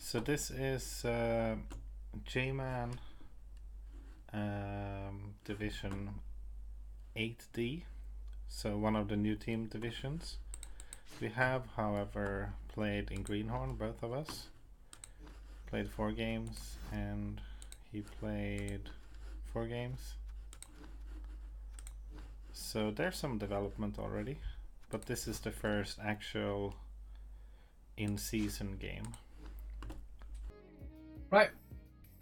So this is J-Man Division 8D, so one of the new team divisions. We have, however, played in Greenhorn, both of us. Played 4 games, and he played 4 games. So there's some development already, but this is the first actual in-season game. Right.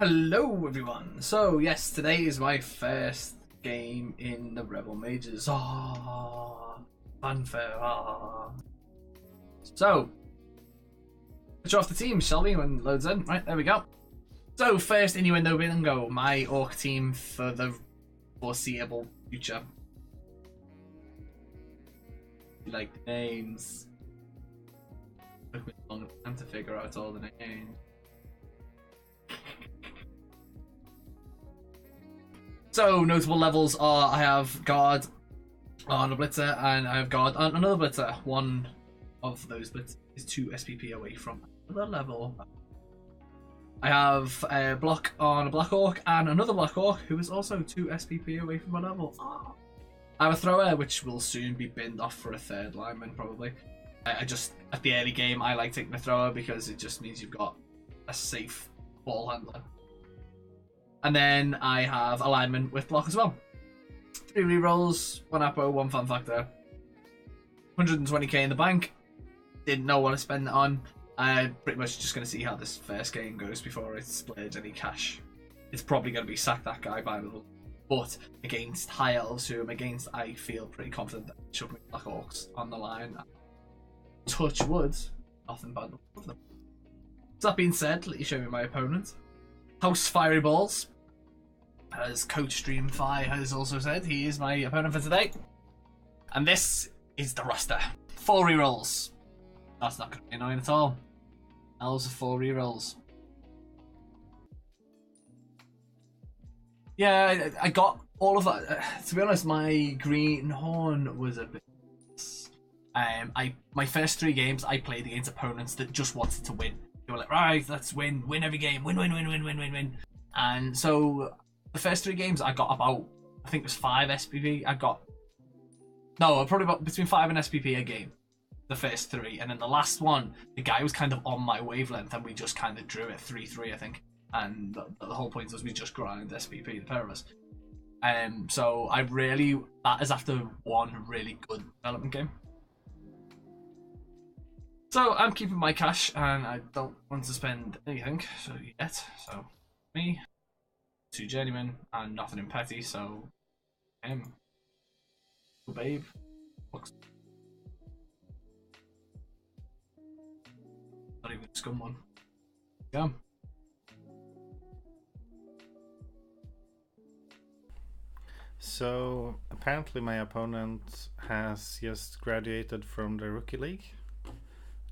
Hello, everyone. So, yes, today is my first game in the Rebel Majors. Fanfare. So, let's show off the team, shall we, when it loads in? Right, there we go. So, first Innuendo Bingo, my Orc team for the foreseeable future. You like the names? Took me a long time to figure out all the names. So, notable levels are I have Guard on a Blitzer, and I have Guard on another Blitzer. One of those Blitzers is 2 SPP away from another level. I have a Block on a Black Orc, and another Black Orc who is also 2 SPP away from a level. I have a Thrower, which will soon be binned off for a 3rd lineman, probably. I just, at the early game, I like taking a Thrower because it just means you've got a safe ball handler. And then I have alignment with Block as well. 3 rerolls, 1 Apo, 1 Fun Factor. 120k in the bank. Didn't know what to spend it on. I'm pretty much just going to see how this first game goes before I splurge any cash. It's probably going to be sack that guy by little. But against High Elves, who I'm against, I feel pretty confident that chuck me Black Orcs on the line. Touch wood, nothing bad with them. So that being said, let me show you my opponent. House Fiery Balls. As Coach Stream Fi has also said, he is my opponent for today. And this is the roster. 4 rerolls. That's not going to be annoying at all. Elves are 4 rerolls. Yeah, I got all of that. To be honest, my Greenhorn was a bit... my first 3 games, I played against opponents that just wanted to win. They were like, right, let's win every game, win. And so the first 3 games, I got about, I think it was 5 SPP. Probably about between 5 and SPP a game. The first 3, and then the last one, the guy was kind of on my wavelength, and we just kind of drew it 3-3, I think. And the whole point was we just grind SPP, the pair of us. So that is after one really good development game. So I'm keeping my cash, and I don't want to spend anything yet. So me, 2 journeymen, and nothing in petty. So him, babe, looks not even a scum one. Yeah. So apparently my opponent has just graduated from the Rookie League,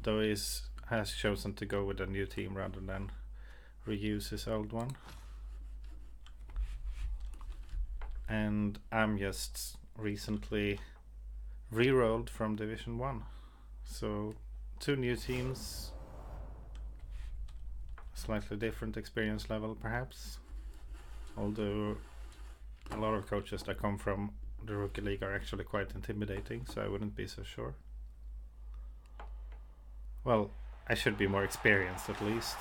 though he has chosen to go with a new team rather than reuse his old one. And I'm just recently re-rolled from Division 1. So 2 new teams, slightly different experience level perhaps, although a lot of coaches that come from the Rookie League are actually quite intimidating, so I wouldn't be so sure. Well, I should be more experienced at least.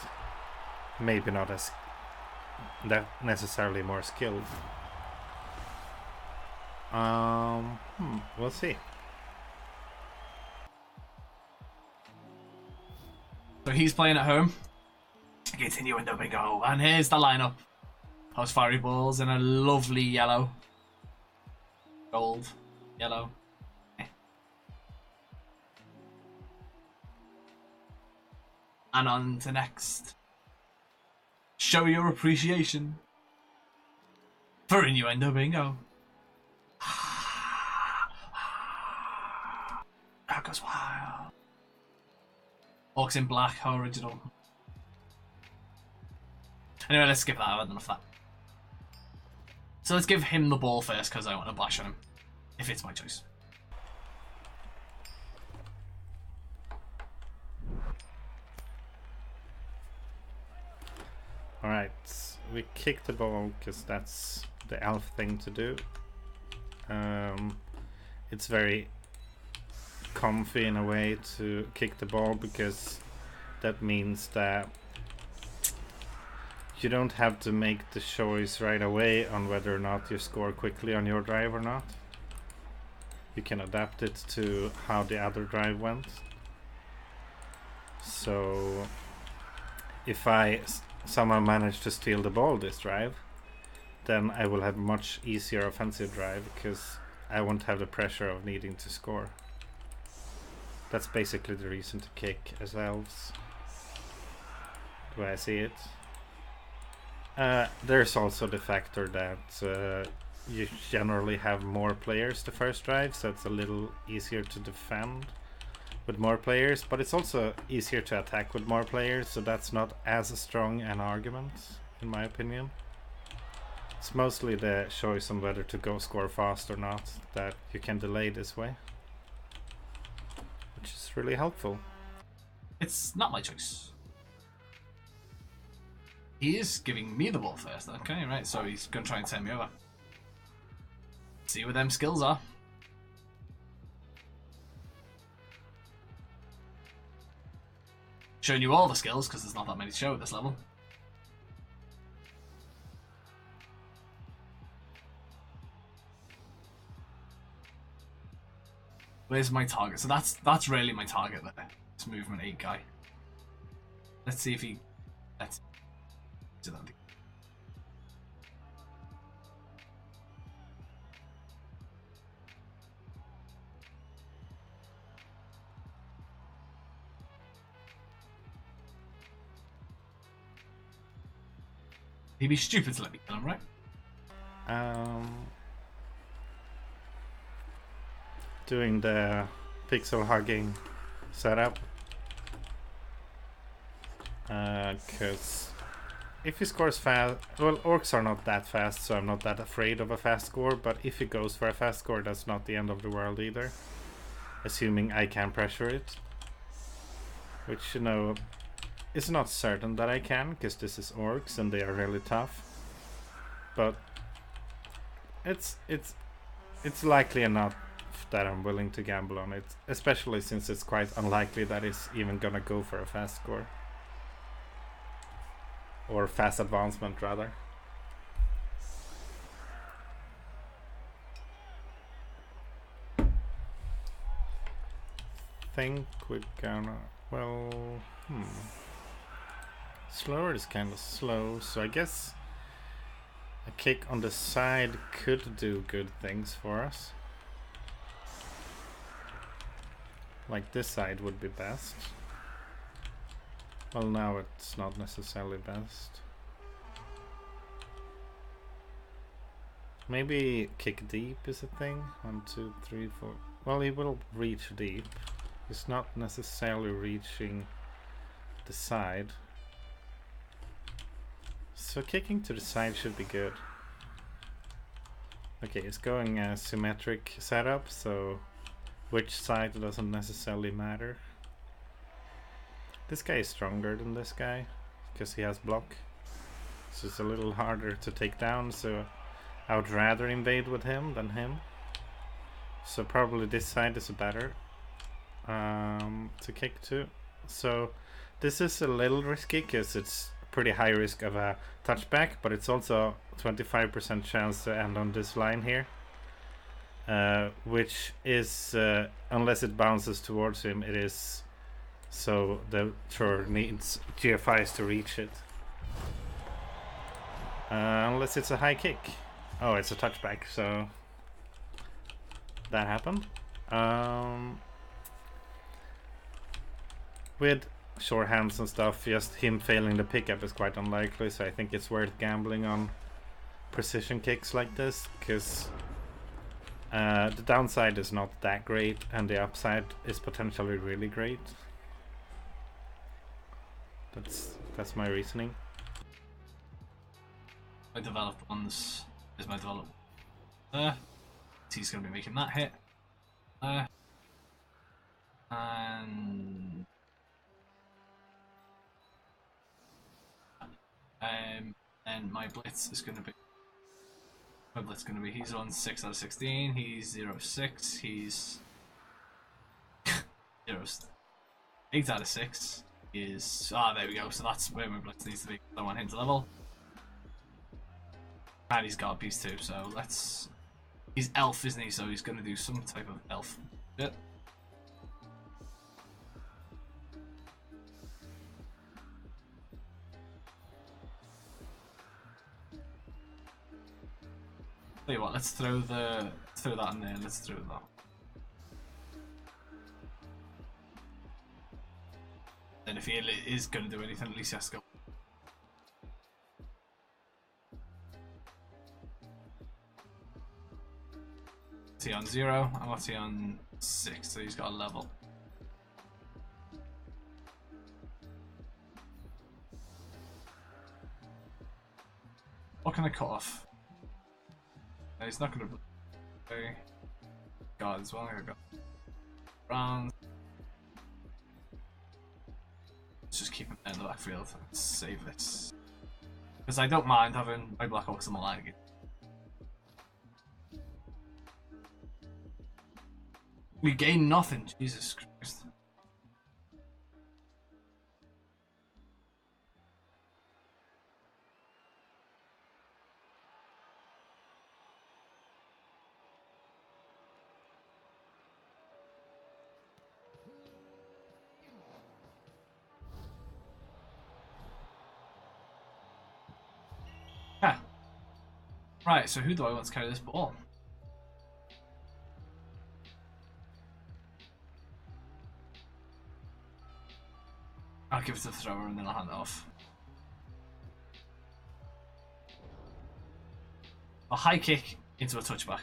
Maybe not as that necessarily more skilled. We'll see. So he's playing at home. Continue in the bingo, and here's the lineup. House Fiery Balls in a lovely yellow. Gold. Yellow. And on to next. Show your appreciation for Innuendo Bingo. That goes wild. Orcs in black, how original. Anyway, let's skip that. I've had enough of that. So let's give him the ball first because I want to bash on him. If it's my choice. Alright, we kick the ball because that's the elf thing to do. It's very comfy in a way to kick the ball because that means that you don't have to make the choice right away on whether or not you score quickly on your drive or not. You can adapt it to how the other drive went. So if I somehow manage to steal the ball this drive, then I will have much easier offensive drive because I won't have the pressure of needing to score. That's basically the reason to kick as elves, the way I see it. There's also the factor that you generally have more players the first drive, so it's a little easier to defend with more players, but it's also easier to attack with more players, so that's not as strong an argument, in my opinion. It's mostly the choice on whether to go score fast or not that you can delay this way, which is really helpful. It's not my choice. He is giving me the ball first. Okay, right, so he's going to try and turn me over. See what them skills are. Showing you all the skills, because there's not that many to show at this level. Where's my target? So that's really my target there. This movement 8 guy. Let's see if he... Let's do that. He'd be stupid to let me kill him, right? Doing the pixel hugging setup. Because if he scores fast, well, orcs are not that fast, so I'm not that afraid of a fast score, but if he goes for a fast score, that's not the end of the world either. Assuming I can pressure it. Which, you know, is not certain that I can, because this is orcs and they are really tough. But it's likely enough that I'm willing to gamble on it, especially since it's quite unlikely that it's even gonna go for a fast score. Or fast advancement, rather. Think we're gonna... well... Slower is kind of slow, so I guess a kick on the side could do good things for us. Like this side would be best. Well, now it's not necessarily best. Maybe kick deep is a thing. 1, 2, 3, 4. Well, he will reach deep. He's not necessarily reaching the side. So kicking to the side should be good. Okay, it's going a symmetric setup, so which side doesn't necessarily matter. This guy is stronger than this guy because he has block, so it's a little harder to take down, so I would rather invade with him than him. So probably this side is better to kick to. So this is a little risky because it's pretty high risk of a touchback, but it's also 25% chance to end on this line here, which is unless it bounces towards him, it is, so the thrower needs GFIs to reach it, unless it's a high kick. Oh, it's a touchback, so that happened. With sure hands and stuff, just him failing the pickup is quite unlikely, so I think it's worth gambling on precision kicks like this, because the downside is not that great and the upside is potentially really great. That's my reasoning. My developed ones is my developed. He's going to be making that hit. And And my blitz is going to be. My blitz is going to be. He's on 6 out of 16. He's 0-6. He's 8 out of 6. Is there we go. So that's where my blitz needs to be. I want him to level. And he's got a piece too. So let's. He's elf, isn't he? So he's going to do some type of elf. Yeah. Tell you what, let's throw that in there. Let's throw that. Then if he is going to do anything, at least he has to go. What's he on 0? And what's he on 6? So he's got a level. What can I cut off? No, he's not going to. Okay. God, as well. I got round. Let's just keep him in the backfield and save it. Because I don't mind having my Black Orcs on the line again. We gain nothing, Jesus Christ. Ah. Right, so who do I want to carry this ball? I'll give it to the thrower and then I'll hand it off. A high kick into a touchback.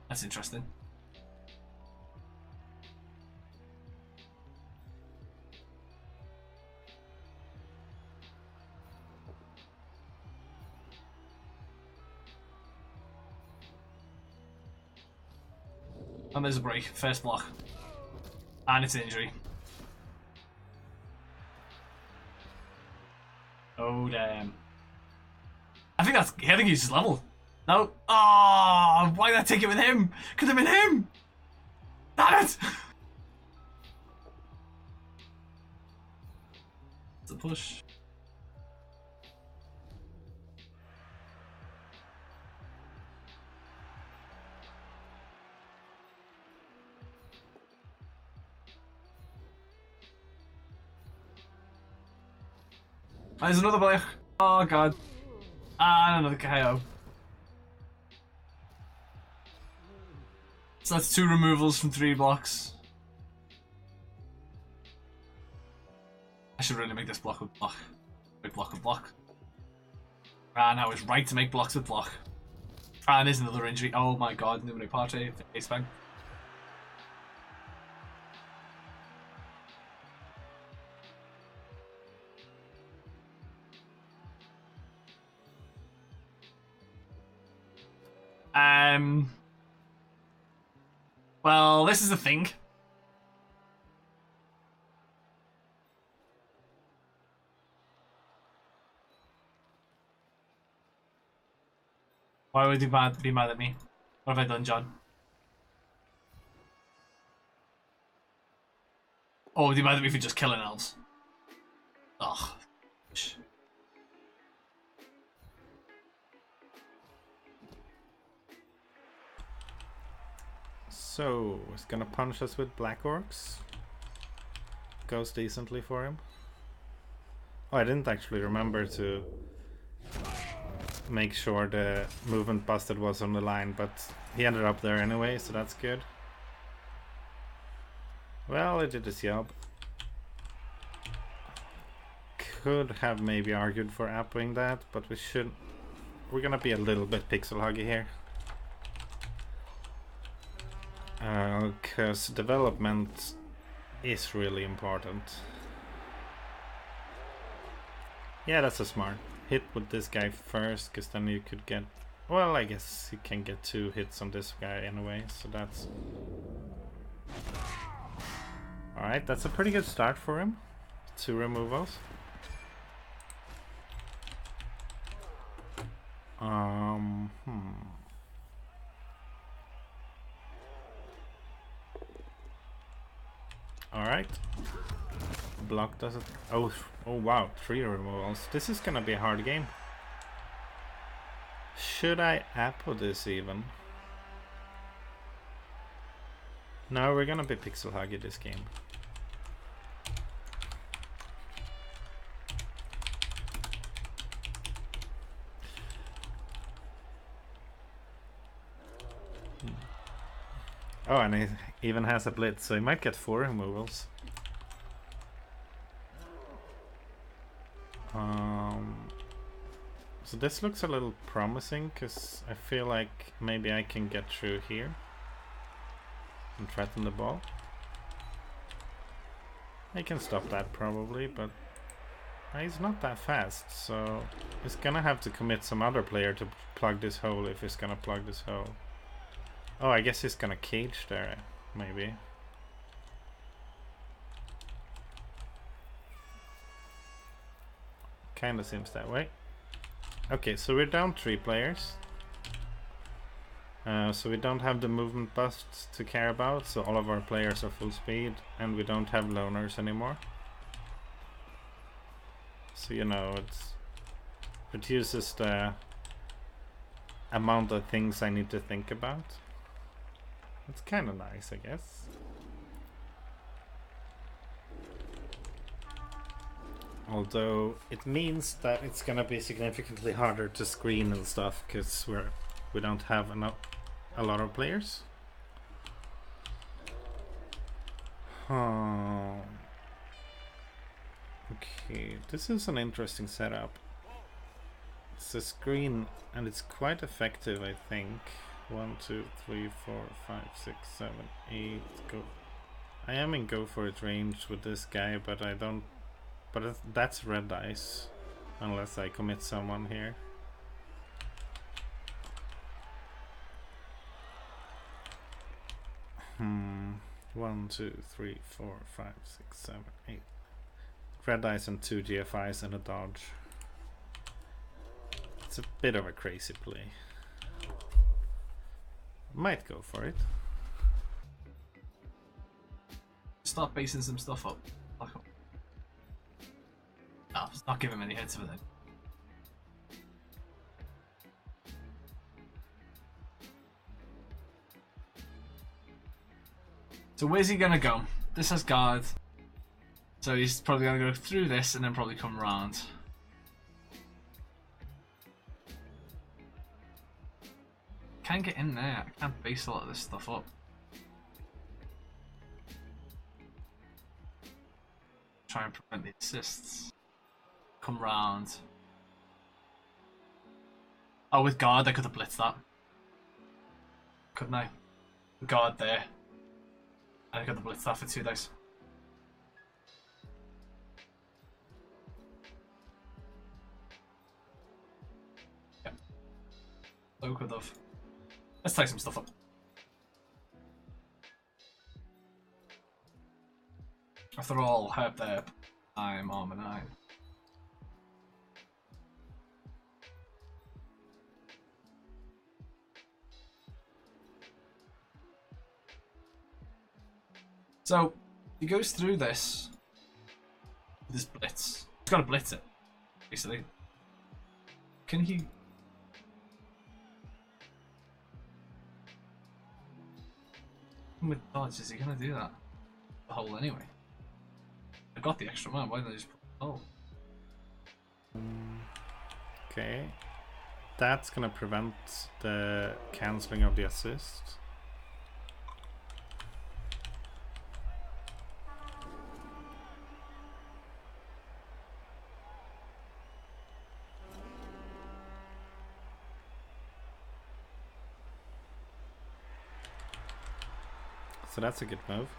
That's interesting. And there's a break. First block. And it's an injury. Oh damn! I think he's just leveled. No. Oh, why did I take it with him? Could have been him. Damn it! It's a push. There's another player. Oh god. And another KO. So that's 2 removals from 3 blocks. I should really make this block with block. Make block with block. And I was right to make blocks with block. And there's another injury. Oh my god, Numine Parte, ace bang. Well, this is the thing. Why would you be mad at me? What have I done, John? Oh, would you be mad at me for just killing elves? Ugh. So, he's gonna punch us with Black Orcs. Goes decently for him. Oh, I didn't actually remember to make sure the movement busted was on the line, but he ended up there anyway, so that's good. Well, it did his job. Could have maybe argued for apping that, but we're gonna be a little bit pixel huggy here. Because development is really important. Yeah, that's a smart. Hit with this guy first, because then you could get... Well, I guess you can get 2 hits on this guy anyway, so that's... Alright, that's a pretty good start for him. 2 removals. Um, Alright. Block does it. Oh wow, 3 removals. This is gonna be a hard game. Should I apple this even? No, we're gonna be pixel huggy this game. Oh, and he even has a blitz, so he might get 4 removals. So this looks a little promising, because I feel like maybe I can get through here and threaten the ball. I can stop that probably, but he's not that fast, so he's gonna have to commit some other player to plug this hole if he's gonna plug this hole. Oh, I guess he's gonna cage there, maybe. Kinda seems that way. Okay, so we're down 3 players. So we don't have the movement busts to care about, so all of our players are full speed, and we don't have loners anymore. So you know, it reduces the amount of things I need to think about. It's kind of nice, I guess. Although it means that it's gonna be significantly harder to screen and stuff, because we don't have a lot of players. Okay, this is an interesting setup. It's a screen and it's quite effective, I think. 1, 2, 3, 4, 5, 6, 7, 8. Go. I am in go for it range with this guy, but I don't. But that's red dice, unless I commit someone here. One, 2, 3, 4, 5, 6, 7, 8. Red dice and 2 GFIs and a dodge. It's a bit of a crazy play. Might go for it. Start basing some stuff up. No, just not give him any hits with it. So where's he gonna go? This has guard. So he's probably gonna go through this and then probably come around. Can't get in there. I can't base a lot of this stuff up. Try and prevent the assists. Come round. Oh, with guard, I could have blitzed that. Couldn't I? Guard there. I could have blitzed that for 2 dice. Yep. So could have. Let's tie some stuff up. After all, help there. I'm armor 9. So he goes through this with his blitz. He's got to blitz it, basically. Can he? With dodge, is he gonna do that? The hole anyway. I got the extra man. Why didn't I just put the hole? Okay, that's gonna prevent the cancelling of the assist. So that's a good move.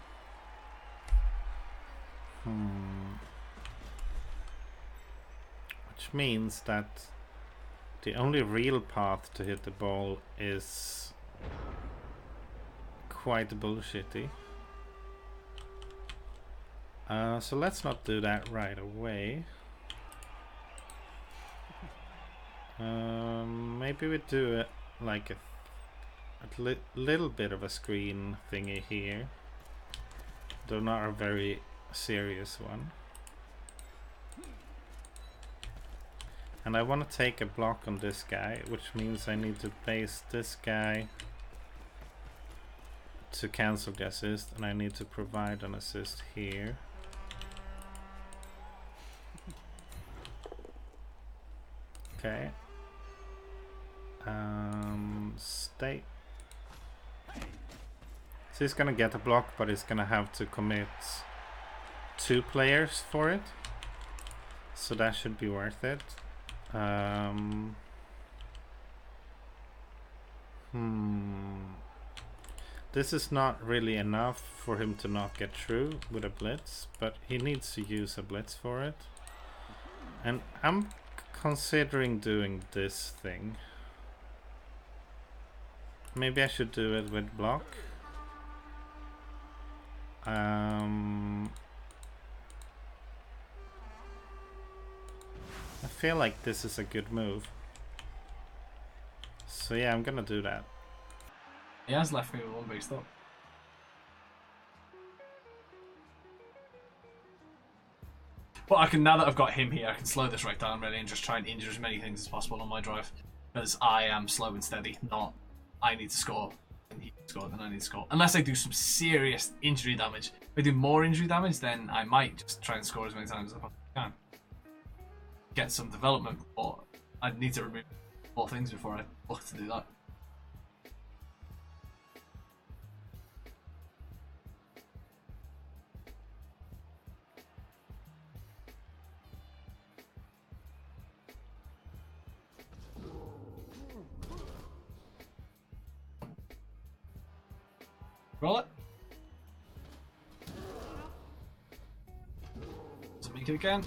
Which means that the only real path to hit the ball is quite bullshitty. So let's not do that right away. Maybe we do it like a little bit of a screen thingy here, though not a very serious one. And I want to take a block on this guy, which means I need to base this guy to cancel the assist, and I need to provide an assist here. Okay. Stay. So he's gonna get a block, but he's gonna have to commit 2 players for it. So that should be worth it. This is not really enough for him to not get through with a blitz, but he needs to use a blitz for it. And I'm considering doing this thing. Maybe I should do it with block. I feel like this is a good move. So yeah, I'm gonna do that. He has left me with 1 base up. But I can, now that I've got him here, I can slow this right down really and just try and injure as many things as possible on my drive. Because I am slow and steady, not I need to score and he score, then I need to score. Unless I do some serious injury damage. If I do more injury damage, then I might just try and score as many times as I can. Get some development, but I need to remove 4 things before I look to do that. Roll it. Doesn't make it again.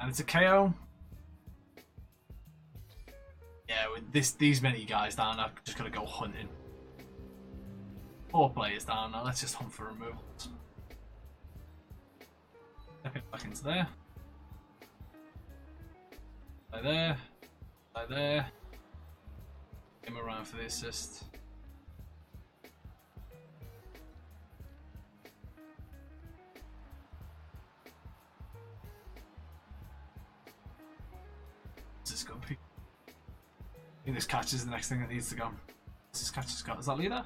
And it's a KO. Yeah, with these many guys down, I'm just gonna go hunting. 4 players down now. Let's just hunt for removals. Step it back into there. Play there. Play there. Him around for the assist. I think this catch is the next thing that needs to go. What's this catch has got? Is that leader?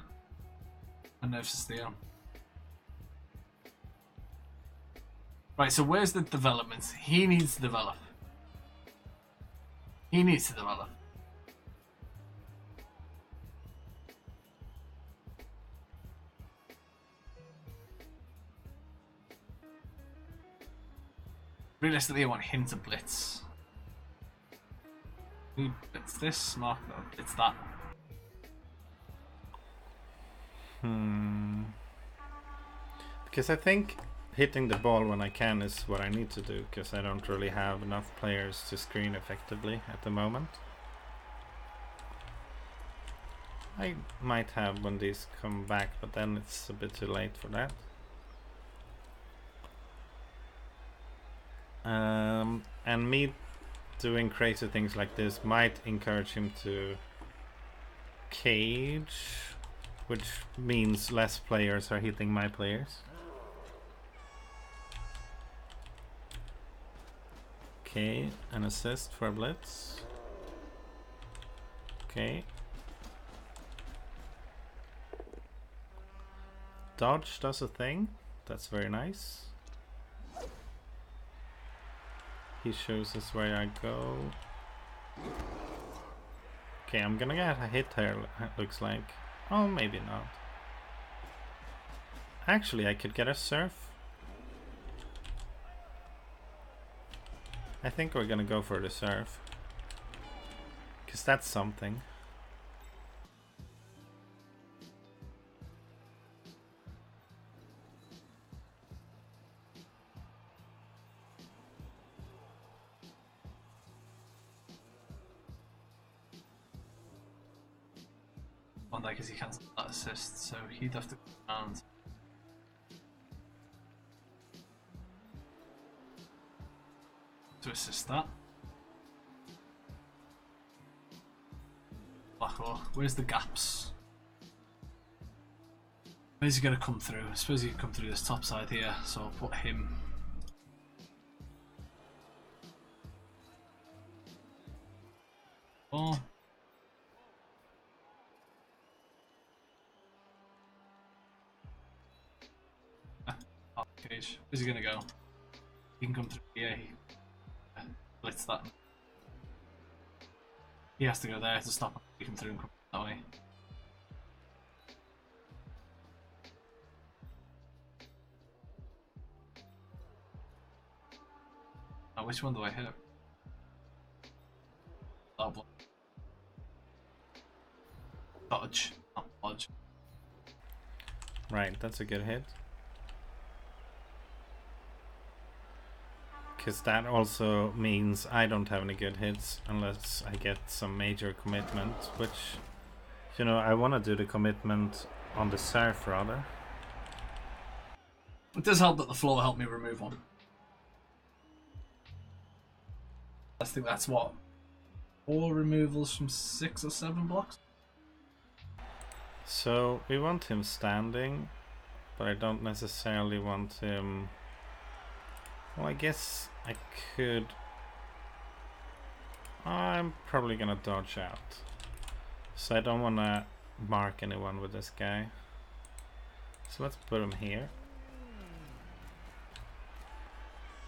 And nerves to steal. Right, so where's the development? He needs to develop. He needs to develop. Realistically, I want him to blitz. It's this, mark that, it's that. Because I think hitting the ball when I can is what I need to do, because I don't really have enough players to screen effectively at the moment. I might have when these come back, but then it's a bit too late for that. And me doing crazy things like this might encourage him to cage, which means less players are hitting my players. Okay, an assist for a blitz. Okay. Dodge does a thing. That's very nice. He shows us where I go. Okay, I'm gonna get a hit here, looks like. Oh, maybe not. Actually, I could get a surf. I think we're gonna go for the surf. Because that's something. Because he cancelled that assist, so he'd have to go around. To assist that. go. Where's the gaps? Where's he gonna come through? I suppose he can come through this top side here, so I'll put him. Oh. Cage. Where's he gonna go? He can come through. Yeah, blitz that. He has to go there to stop him. He can through and come that way. Oh, which one do I hit? Oh, block. Dodge, not dodge. Right, that's a good hit. Because that also means I don't have any good hits unless I get some major commitment, which, you know, I want to do the commitment on the surf rather. It does help that the floor helped me remove one. I think that's what? 4 removals from 6 or 7 blocks? So we want him standing, but I don't necessarily want him... Well, I guess I could... I'm probably gonna dodge out. So I don't want to mark anyone with this guy. So let's put him here.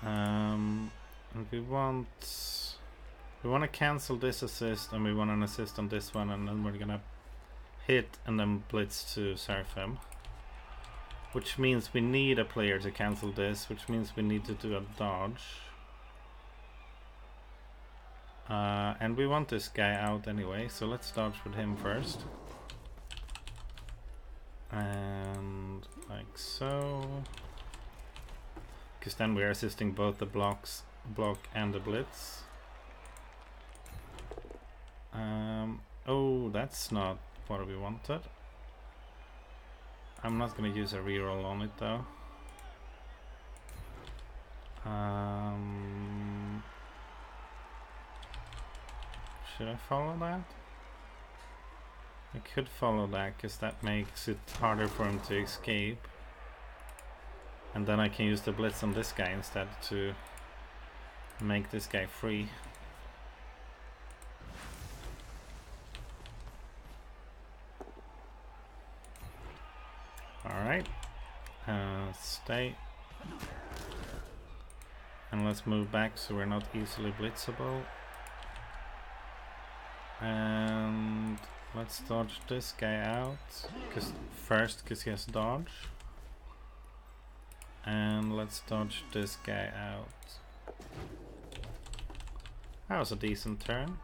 And we want to cancel this assist, and we want an assist on this one, and then we're gonna hit and then blitz to surf him. Which means we need a player to cancel this, which means we need to do a dodge. And we want this guy out anyway, so let's dodge with him first. And like so. Because then we're assisting both the block and the blitz. Oh, that's not what we wanted. I'm not gonna use a reroll on it though. Should I follow that? I could follow that because that makes it harder for him to escape. And then I can use the blitz on this guy instead to make this guy free. Alright, stay. And let's move back so we're not easily blitzable. And let's dodge this guy out because he has dodge. And let's dodge this guy out. That was a decent turn.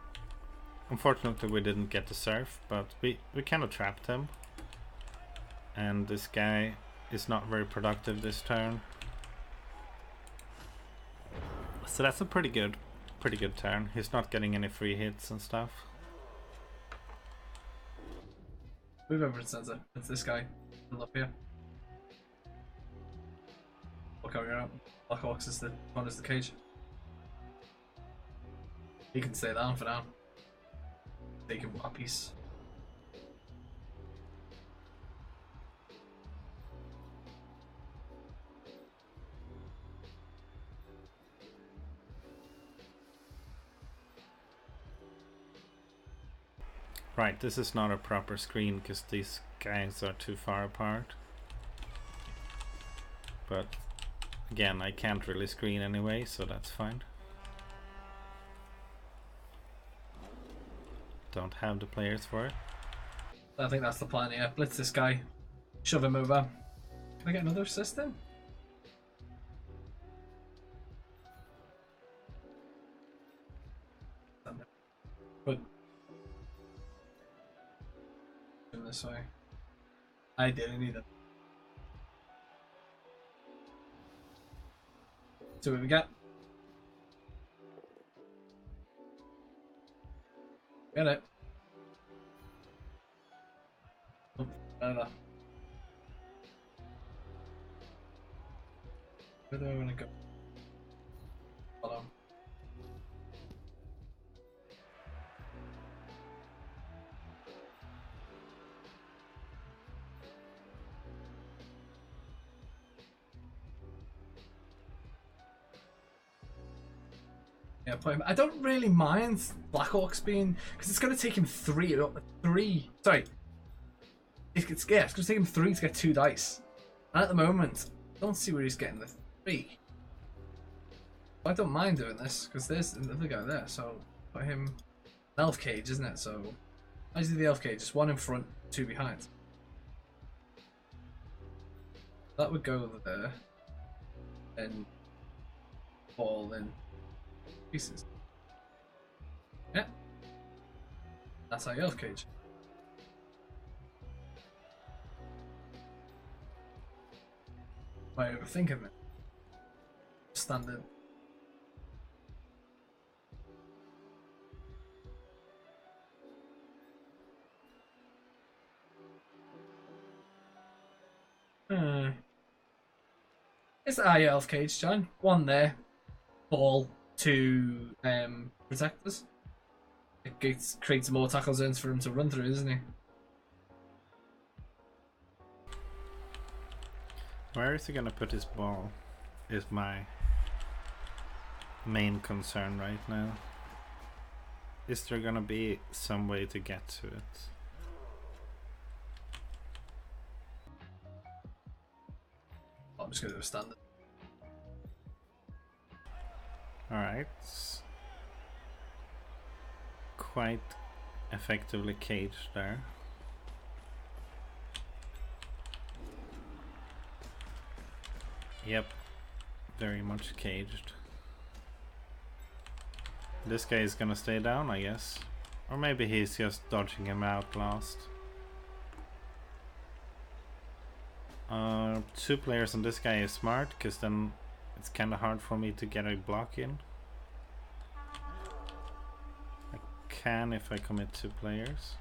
Unfortunately we didn't get the surf, but we kind of trapped him. And this guy is not very productive this turn. So that's a pretty good turn. He's not getting any free hits and stuff. Move over to center. It's this guy. Up here. Look how you're out. Blackhawks is the one is the cage. He can stay down for now. Take him a piece. Right, this is not a proper screen because these guys are too far apart. But again, I can't really screen anyway, so that's fine. Don't have the players for it. I think that's the plan here. Blitz this guy. Shove him over. Can I get another assist in? Good. This way. I didn't either. So what we got? Get it. Oh, better. Where do I want to go? Hold on. Yeah, put him. I don't really mind Blackhawks being, because it's going to take him three. Sorry, it's going to take him 3 to get 2 dice. And at the moment, I don't see where he's getting the 3. But I don't mind doing this because there's another guy there. So put him. Elf cage, isn't it? So I do the elf cage. Just 1 in front, 2 behind. That would go there. And fall in pieces. Yeah. That's our elf cage. Am I overthinking it? Standard. It's the elf cage, John. 1 there. Ball. 2 protectors. It creates more tackle zones for him to run through, doesn't he? Where is he gonna put his ball? Is my main concern right now. Is there gonna be some way to get to it? I'm just gonna do a standard. Alright. Quite effectively caged there. Yep, very much caged. This guy is gonna stay down, I guess. Or maybe he's just dodging him out last. 2 players and this guy is smart, because then it's kinda hard for me to get a block in. I can if I commit 2 players.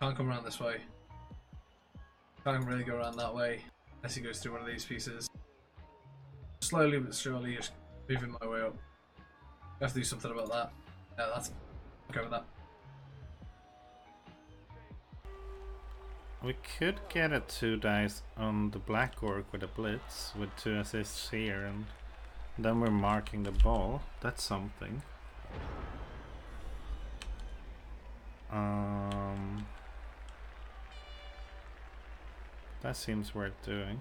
Can't come around this way. Can't really go around that way unless he goes through one of these pieces. Slowly but surely, just moving my way up. I have to do something about that. Yeah, that's okay with that. We could get a 2 dice on the black orc with a blitz with 2 assists here, and then we're marking the ball. That's something. That seems worth doing.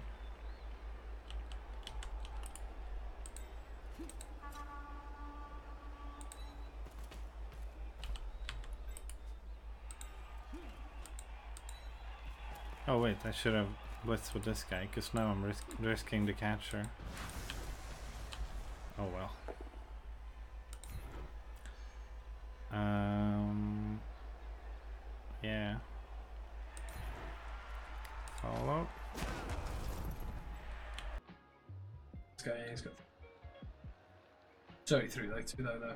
Oh wait, I should have blitzed with this guy, because now I'm risking the catcher. Oh well. Yeah. Follow. This guy, he's got 33, like 2 though.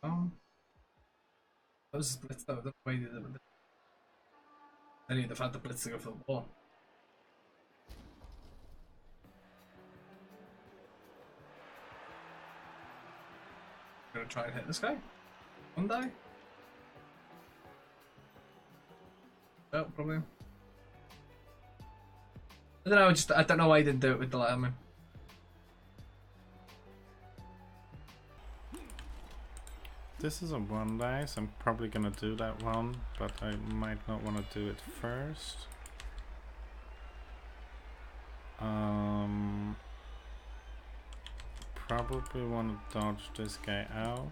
That was his blitz though, that's why he did it with it. Then he'd have had the blitz to go for the ball. Gonna try and hit this guy? 1 die? Oh, probably. I don't know, I don't know why he didn't do it with the Letterman. This is a 1 dice. I'm probably gonna do that one, but I might not want to do it first. Probably want to dodge this guy out.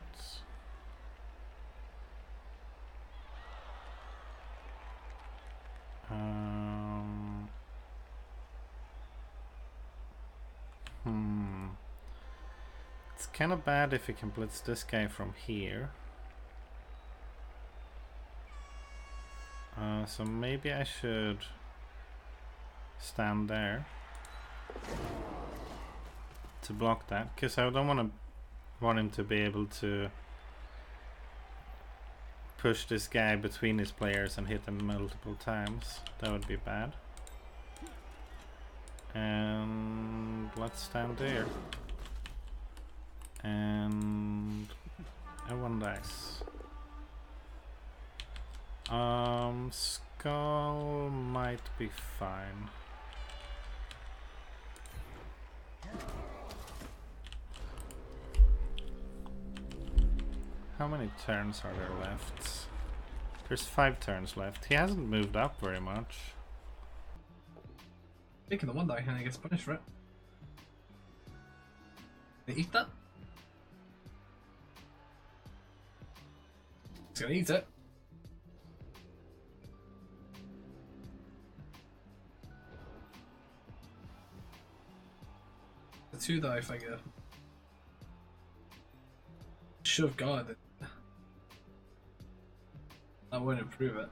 It's kind of bad if we can blitz this guy from here. So maybe I should stand there to block that, because I don't want him to be able to push this guy between his players and hit him multiple times. That would be bad. And let's stand there. And one dice. Skull might be fine. How many turns are there left? There's 5 turns left. He hasn't moved up very much. Taking the one die and he gets punished for it. They eat that? He's gonna eat it. The 2 die figure. Shove guard. That won't improve it.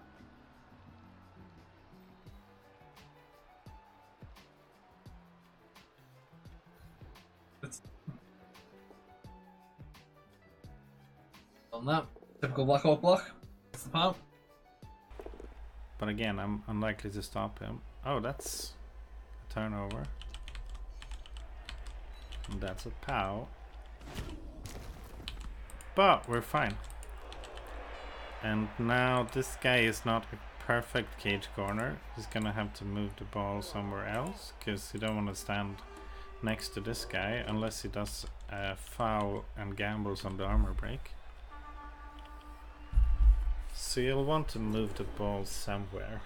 On that, typical Black Hawk block. That's the pound. But again, I'm unlikely to stop him. Oh, that's a turnover. And that's a POW. But we're fine. And now this guy is not a perfect cage corner. He's gonna have to move the ball somewhere else because you don't want to stand next to this guy unless he does a foul and gambles on the armor break. So you'll want to move the ball somewhere.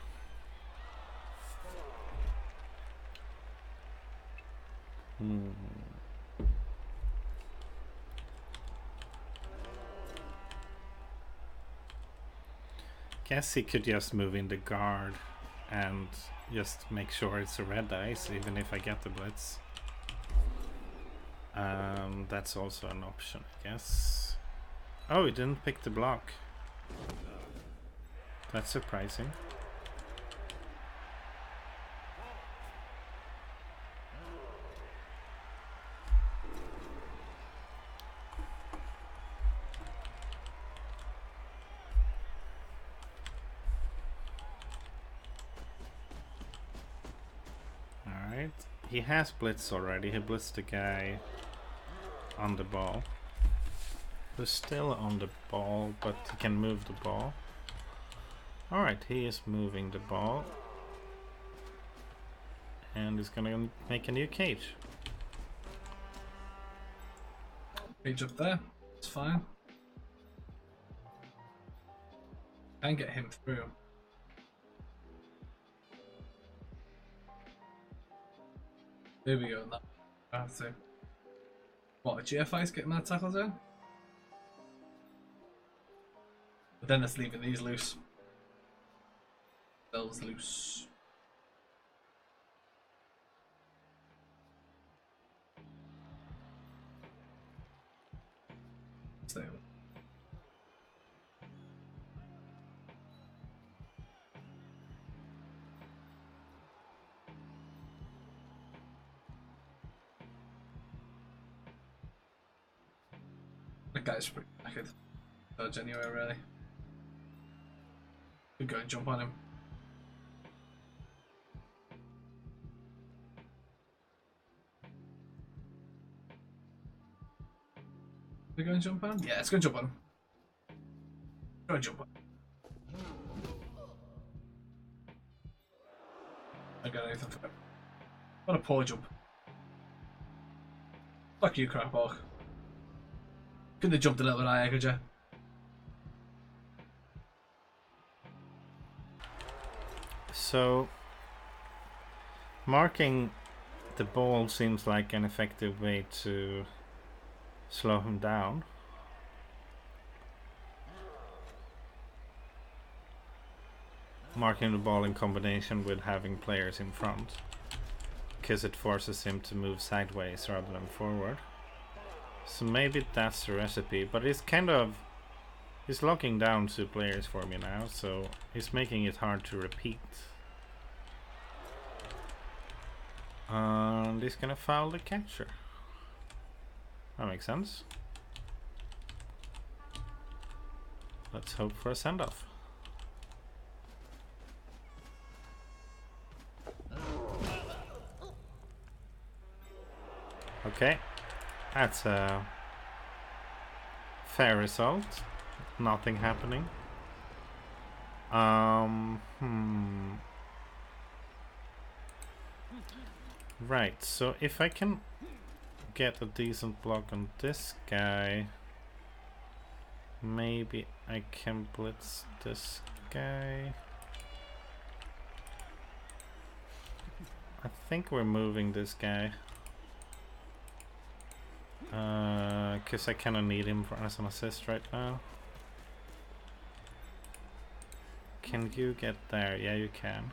Guess he could just move in the guard and just make sure it's a red dice even if I get the blitz. That's also an option, I guess. Oh, he didn't pick the block. That's surprising. Alright. He has blitz already. He blitzed the guy on the ball. Who's still on the ball, but he can move the ball. Alright, he is moving the ball. And he's gonna make a new cage. Cage up there. It's fine. Can get him through. There we go. I have to. What, a GFI's getting that tackle zone? But then it's leaving these loose. Bells loose. Stay with. That guy's pretty knackered. Dodge anyway, really. Could go and jump on him. We're going to jump on him? Yeah, let's go jump on him. Go and jump on him. I got anything for him. What a poor jump. Fuck you, Crackhawk. Couldn't have jumped a little bit higher, could you? So, marking the ball seems like an effective way to slow him down. Marking the ball in combination with having players in front, because it forces him to move sideways rather than forward. So maybe that's the recipe, but it's kind of... he's locking down 2 players for me now, so he's making it hard to repeat. And he's gonna foul the catcher. That makes sense. Let's hope for a send-off. Okay, that's a fair result. Nothing happening. Right, so if I can get a decent block on this guy, maybe I can blitz this guy. I think we're moving this guy. Because I kind of need him as an assist right now. Can you get there? Yeah, you can.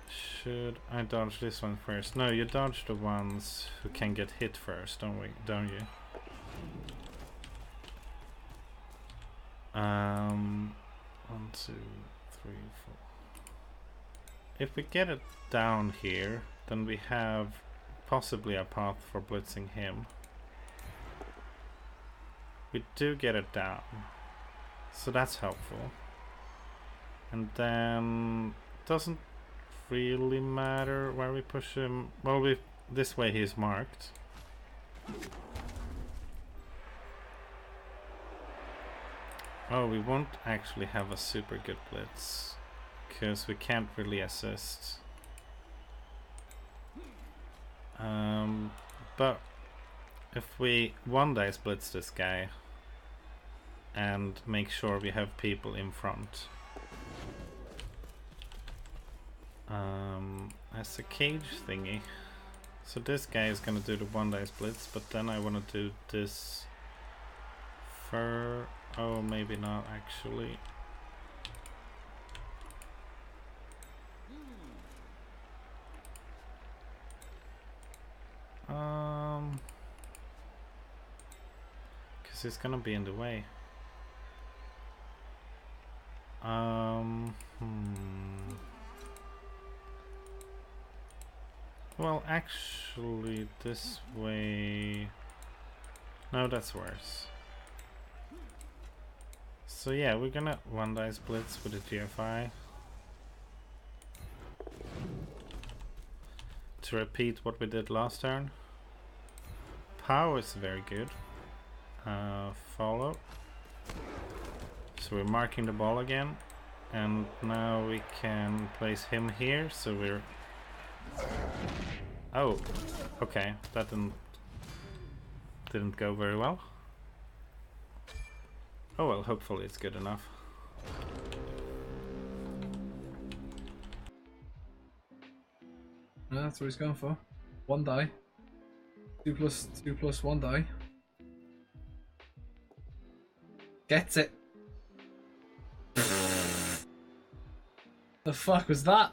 Should I dodge this one first? No, you dodge the ones who can get hit first, don't you? 1, 2, 3, 4. If we get it down here, then we have possibly a path for blitzing him. We do get it down, so that's helpful. And then doesn't really matter where we push him. Well, this way he's marked. Oh, we won't actually have a super good blitz because we can't really assist. But if we one dice blitz this guy and make sure we have people in front. As a cage thingy. So this guy is gonna do the one dice blitz, but then I wanna do this for oh, maybe not actually. Because it's gonna be in the way. Well, actually, this way. No, that's worse. So yeah, we're gonna one dice blitz with a GFI to repeat what we did last turn. Pow is very good. Follow. So we're marking the ball again, and now we can place him here. So we're. Oh, okay. That didn't go very well. Oh well, hopefully it's good enough. No, that's what he's going for. 1 die. 2+2+1 die. Gets it. The fuck was that?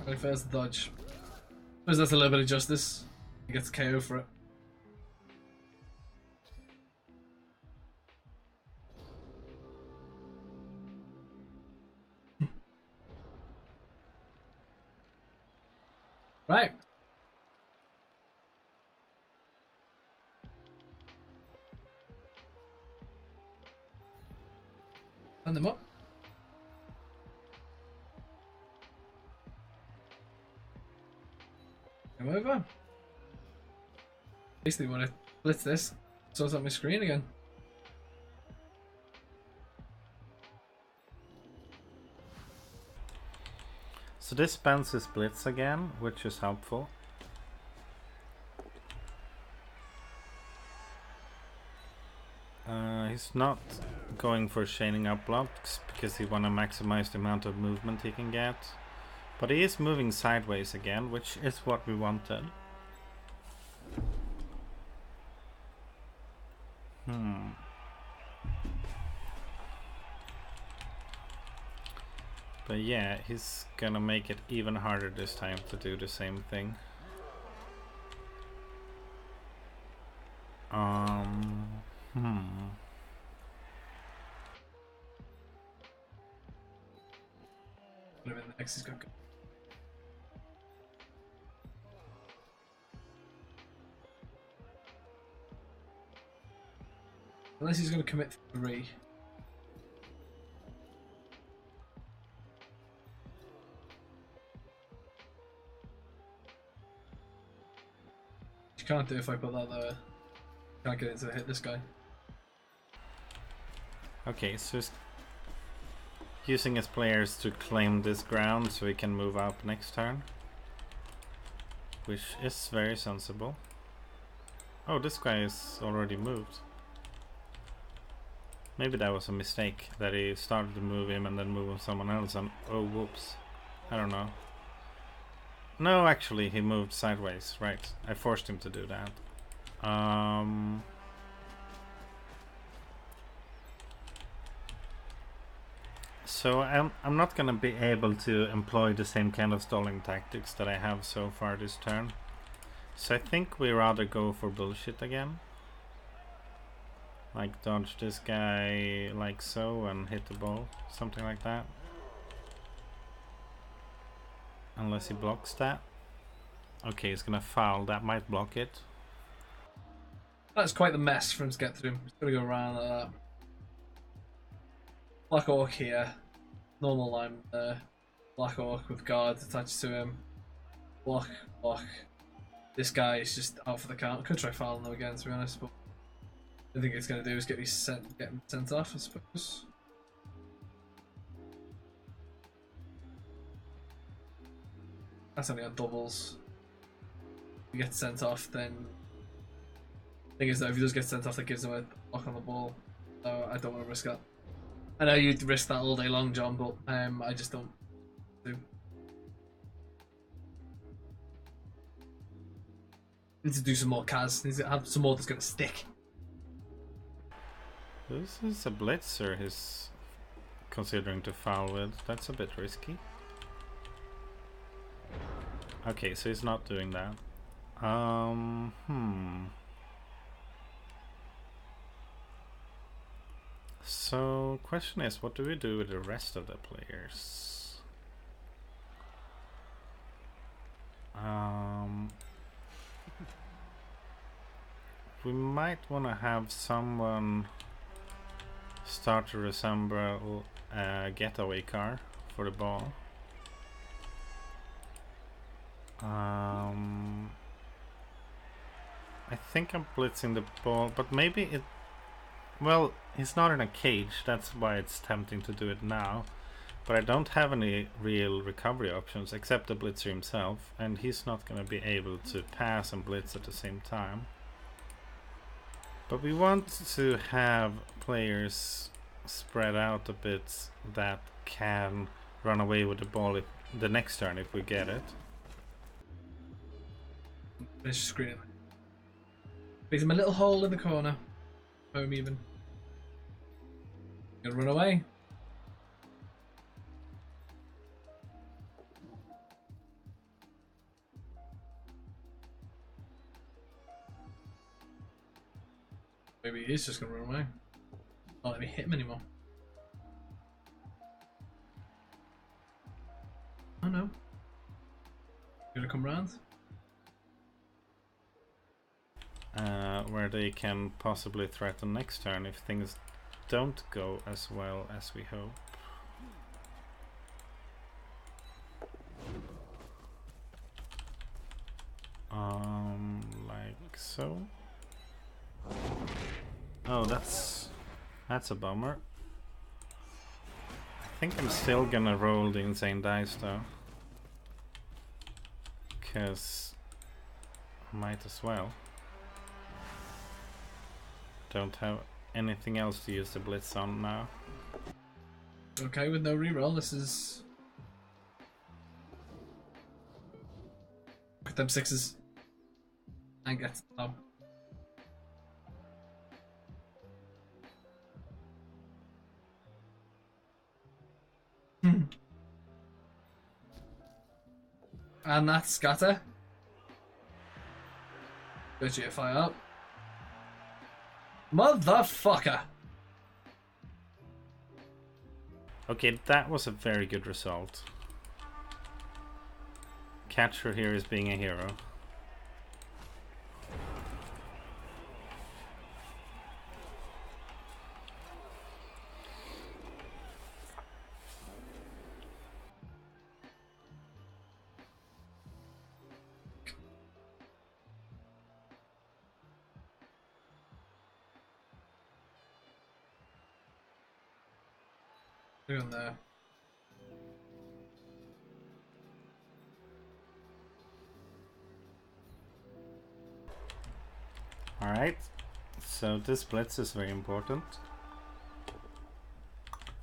Right, first dodge. Suppose that's a little bit of justice. He gets KO for it. Right. Stand them up. Come over. Basically want to blitz this. Sort out my screen again. So this spends his blitz again, which is helpful. He's not going for chaining up blocks because he want to maximize the amount of movement he can get. But he is moving sideways again, which is what we wanted. But yeah, he's gonna make it even harder this time to do the same thing. Whatever the next is going to go. Unless he's going to commit 3. can't do if I put that there. Can't get into hit this guy. Okay, so he's using his players to claim this ground so he can move up next turn. Which is very sensible. Oh, this guy is already moved. Maybe that was a mistake, that he started to move him and then move someone else and oh whoops. I don't know. No, actually he moved sideways, right. I forced him to do that. So I'm not gonna be able to employ the same kind of stalling tactics that I have so far this turn. So I think we rather go for bullshit again. Like dodge this guy like so and hit the ball. Something like that. Unless he blocks that. Okay, he's gonna foul. That might block it. That's quite the mess for him to get through. He's gonna go around like that. Black Orc here. Normal line there. Black Orc with guards attached to him. Block, block. This guy is just out for the count. Could try fouling though again, to be honest, but I think it's going to do is get him sent off, I suppose. That's only on doubles. If he gets sent off, then thing is that if he does get sent off, that gives him a block on the ball. So I don't want to risk that. I know you'd risk that all day long, John, but I just don't do. Need to do some more Kaz. Needs to have some more that's going to stick. This is a blitzer he's considering to foul with. That's a bit risky. Okay, so he's not doing that. So, question is, what do we do with the rest of the players? We might want to have someone start to resemble a getaway car for the ball. I think I'm blitzing the ball, but maybe it... Well, he's not in a cage, that's why it's tempting to do it now. But I don't have any real recovery options except the blitzer himself, and he's not going to be able to pass and blitz at the same time. But we want to have players spread out a bit that can run away with the ball the next turn if we get it. Let's just screen. Leaves him a little hole in the corner. Home even. Gonna run away. Maybe he is just gonna run away. Not let me hit him anymore. Oh no. Gonna come round? Where they can possibly threaten next turn if things don't go as well as we hope. Like so. Oh, that's a bummer. I think I'm still gonna roll the insane dice though, cause I might as well. Don't have anything else to use the blitz on now. Okay, with no reroll, this is... Look at them sixes. And get to the top. And that's scatter. Go GFI up. Motherfucker! Okay, that was a very good result. Catcher here is being a hero. Look on there. Alright, so this blitz is very important.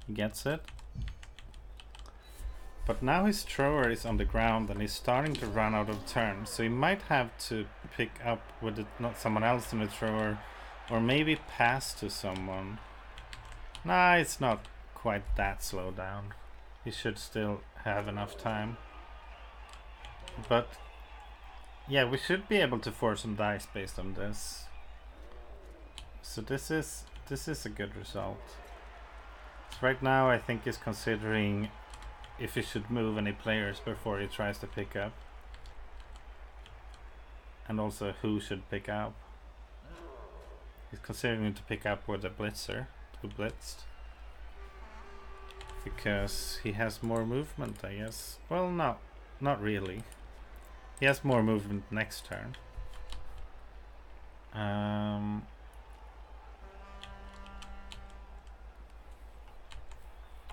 He gets it. But now his thrower is on the ground and he's starting to run out of turns, so he might have to pick up with it, not someone else in the thrower, or maybe pass to someone. Nah, it's not quite that slow down. He should still have enough time. But yeah, we should be able to force some dice based on this. So this is a good result. So right now I think he's considering if he should move any players before he tries to pick up. And also who should pick up. He's considering to pick up with a blitzer who blitzed. Because he has more movement, I guess. Well, no, not really. He has more movement next turn.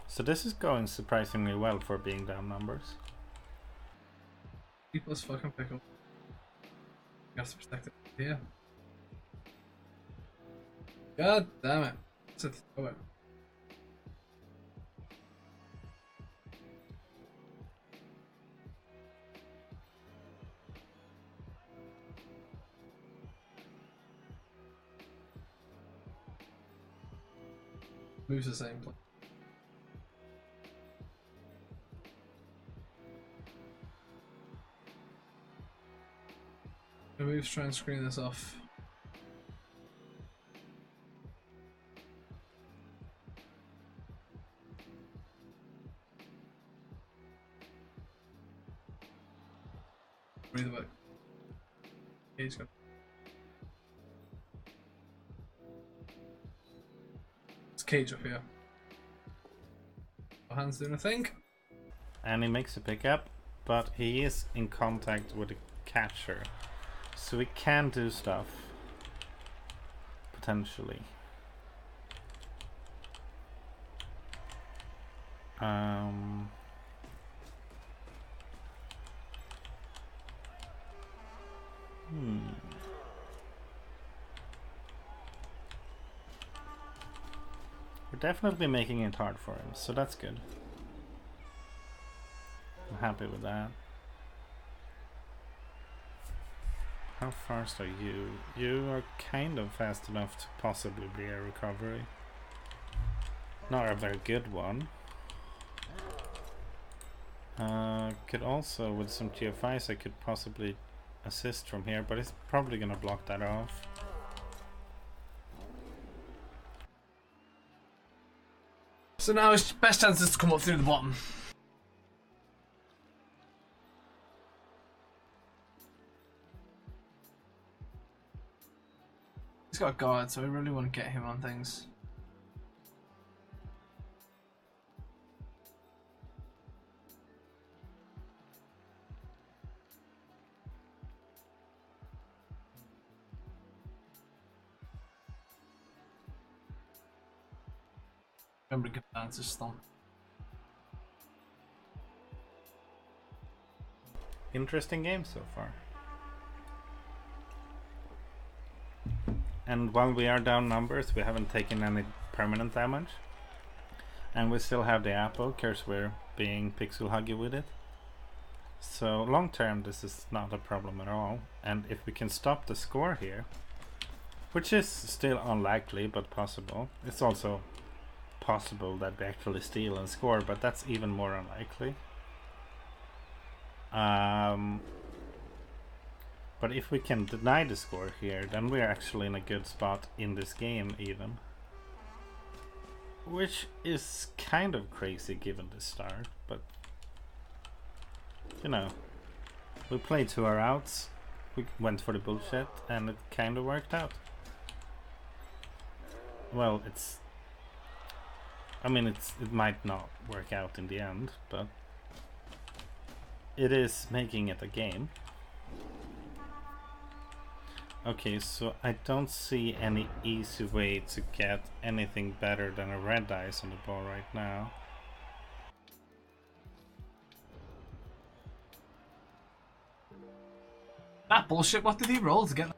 So this is going surprisingly well for being down numbers. People's fucking pickle. Got to protect it. Yeah. God damn it. It's a throw it. Moves the same place. The moves try and screen this off. Breathe away. He's got. It's Cage up here. Our hands doing a thing. And he makes a pickup, but he is in contact with the catcher. So we can do stuff. Potentially. We're definitely making it hard for him, so that's good. I'm happy with that. How fast are you? You are kind of fast enough to possibly be a recovery. Not a very good one. Could also, with some GFIs, I could possibly assist from here, but it's probably gonna block that off. So now his best chance is to come up through the bottom. He's got a guard, so I really want to get him on things. Remember to get down to stomp. Interesting game so far. And while we are down numbers, we haven't taken any permanent damage. And we still have the apple, because we're being pixel huggy with it. So long term, this is not a problem at all. And if we can stop the score here, which is still unlikely but possible, it's also possible that we actually steal and score, but that's even more unlikely. But if we can deny the score here, then we're actually in a good spot in this game even. Which is kind of crazy given the start, but you know, we played to our outs, we went for the bullshit, and it kind of worked out. Well, it might not work out in the end, but it is making it a game. Okay, so I don't see any easy way to get anything better than a red dice on the ball right now. That bullshit, what did he roll to get that?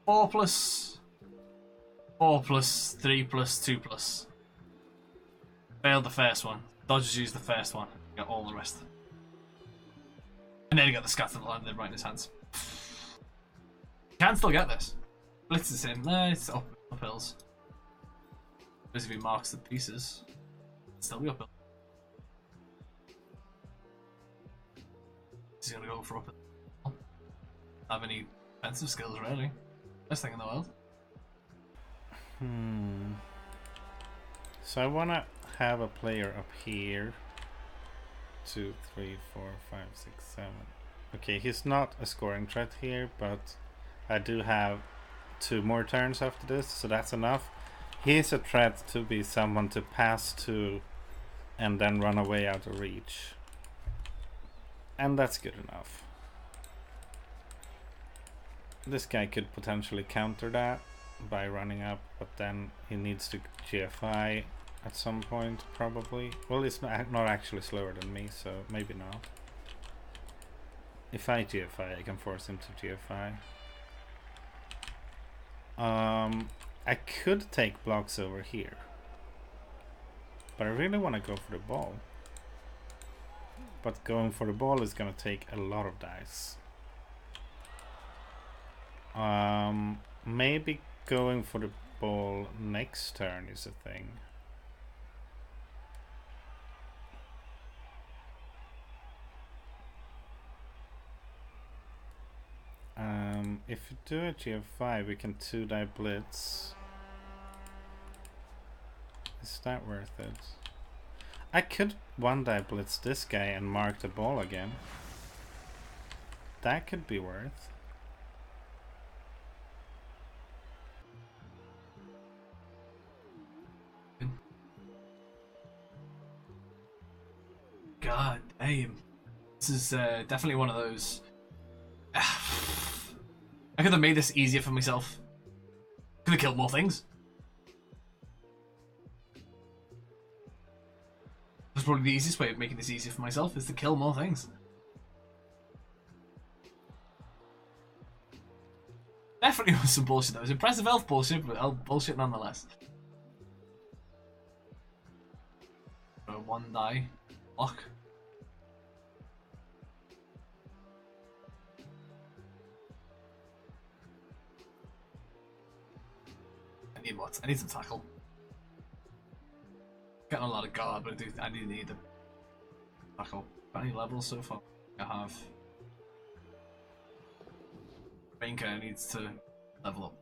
4 plus 4 plus 3 plus 2 plus. Failed the first one. Dodgers used the first one. Got all the rest. And then he got the scatter line right in his hands. Can still get this. Blitz is in. No, it's uphills. Because if he marks the pieces, it'll still be uphill. He's gonna go for uphill. Have any defensive skills really? Best thing in the world. So I wanna have a player up here. 2, 3, 4, 5, 6, 7. Okay, he's not a scoring threat here, but I do have 2 more turns after this, so that's enough. He's a threat to be someone to pass to and then run away out of reach. And that's good enough. This guy could potentially counter that by running up, but then he needs to GFI at some point, probably. Well, he's not actually slower than me, so maybe not. If I GFI, I can force him to GFI. I could take blocks over here, but I really want to go for the ball. But going for the ball is going to take a lot of dice. Maybe going for the ball next turn is a thing. If you do a GF5, we can 2-die blitz. Is that worth it? I could 1-die blitz this guy and mark the ball again. That could be worth. God damn. This is definitely one of those. I could have made this easier for myself. Could have killed more things. That's probably the easiest way of making this easier for myself, is to kill more things. Definitely was some bullshit. That was impressive elf bullshit, but bullshit nonetheless. 1-die block. I need what? I need some tackle. Getting a lot of guard, but I do need the tackle. Got any levels so far? I have. Raincoat needs to level up.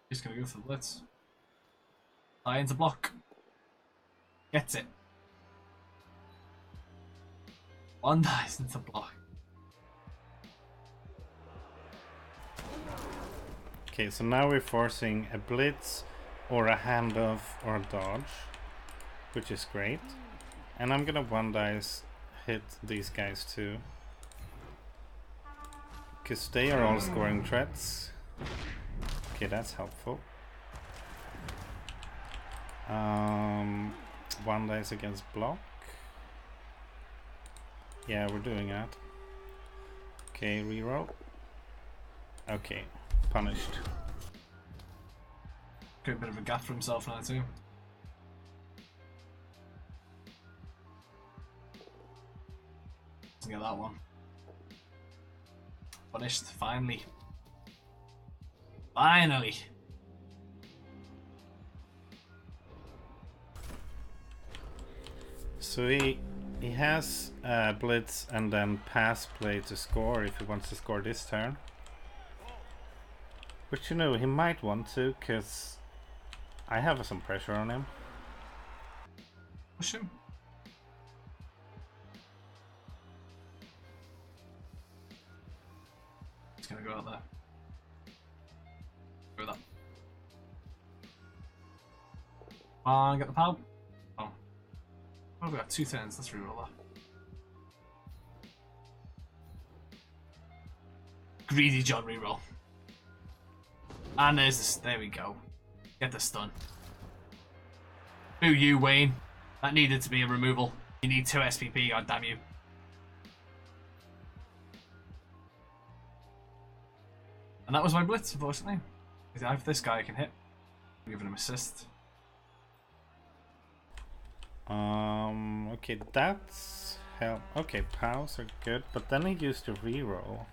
Just gonna go for the blitz. Fly into block. Gets it. 1 dice into block. Okay, so now we're forcing a blitz or a handoff or a dodge, which is great. And I'm gonna 1-dice hit these guys too, because they are all scoring threats. Okay, that's helpful. 1-dice against block. Yeah, we're doing that. Okay, reroll. Okay, punished. Got a bit of a gap for himself now too. Doesn't get that one. Punished, finally. Finally! So he has blitz and then pass play to score if he wants to score this turn. But you know, he might want to, because I have some pressure on him. Push him. He's gonna go out there. Go that. Come on, get the power. Oh. Oh, we got 2 turns. Let's reroll that. Greedy John reroll. And there's this, there we go. Get the stun. Boo you, Wayne. That needed to be a removal. You need 2 SPP, god damn you. And that was my blitz, unfortunately. Because I have this guy I can hit. I'm giving him assist. Okay, that's hell. Okay, pows are good, but then he used a reroll.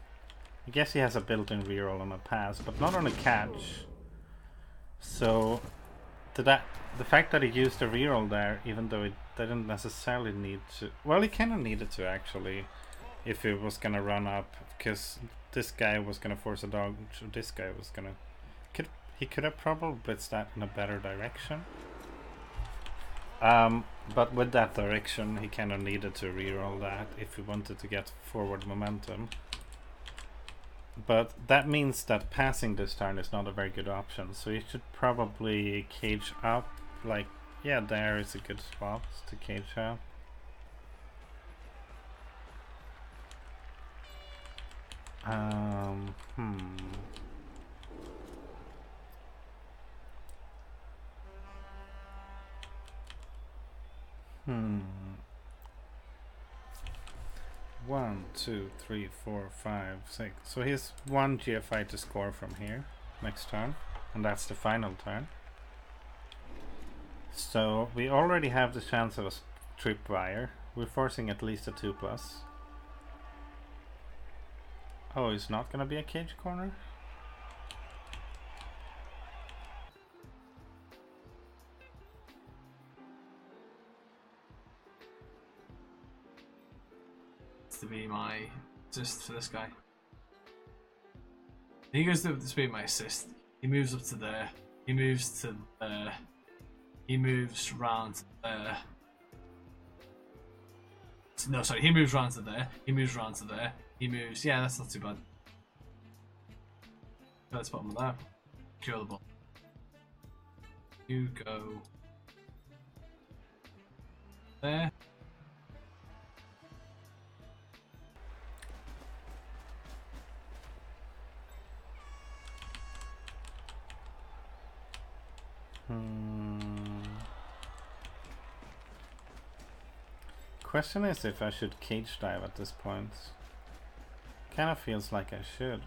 I guess he has a built-in reroll on a pass, but not on a catch. So, the fact that he used a reroll there, even though it didn't necessarily need to. Well, he kind of needed to actually, if it was gonna run up, because this guy was gonna force a dodge. This guy was gonna. He could have probably blitzed that in a better direction. But with that direction, he kind of needed to reroll that if he wanted to get forward momentum. But that means that passing this turn is not a very good option, so you should probably cage up. Like, yeah, there is a good spot to cage up. One, two, three, four, five, six. So he has 1 GFI to score from here next turn, and that's the final turn. So we already have the chance of a tripwire. We're forcing at least a 2+. Oh, it's not gonna be a cage corner? To be my assist for this guy. He goes to be my assist. He moves up to there. He moves to there. He moves round to there. No, sorry, he moves round to there. He moves round to there. He moves. Yeah, that's not too bad. Let's put him there. Cure the ball. You go there. Question is if I should cage dive at this point. Kind of feels like I should.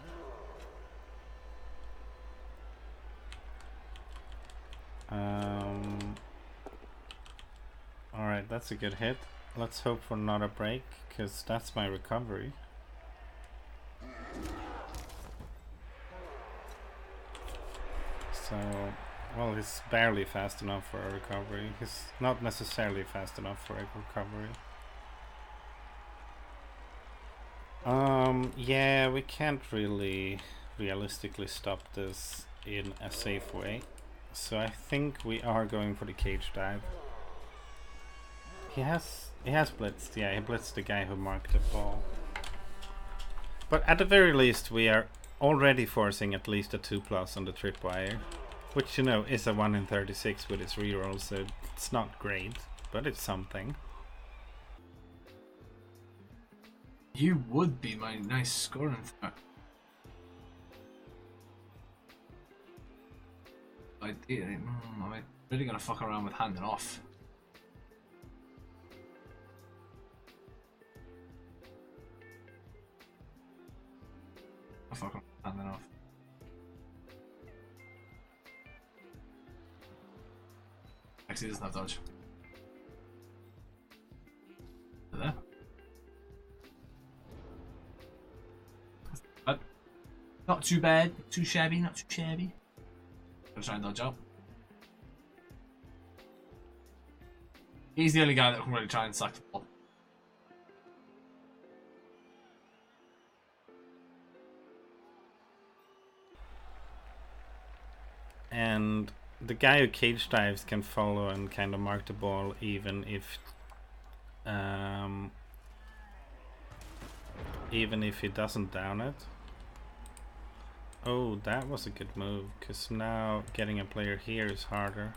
Alright, that's a good hit. Let's hope for not a break, because that's my recovery. So, well, he's barely fast enough for a recovery. He's not necessarily fast enough for a recovery. Yeah, we can't really realistically stop this in a safe way. So I think we are going for the cage dive. He has blitzed, yeah, he blitzed the guy who marked the ball. But at the very least, we are already forcing at least a 2+ on the tripwire, which, you know, is a 1 in 36 with its reroll, so it's not great, but it's something. You would be my nice scoring threat. I'm really gonna fuck around with handing off. Fuck handing off. Actually, he doesn't have dodge. There. Not too bad, too shabby, not too shabby. Gonna try and dodge out. He's the only guy that can really try and sack the ball. And the guy who cage dives can follow and kind of mark the ball even if he doesn't down it. Oh, that was a good move, because now getting a player here is harder.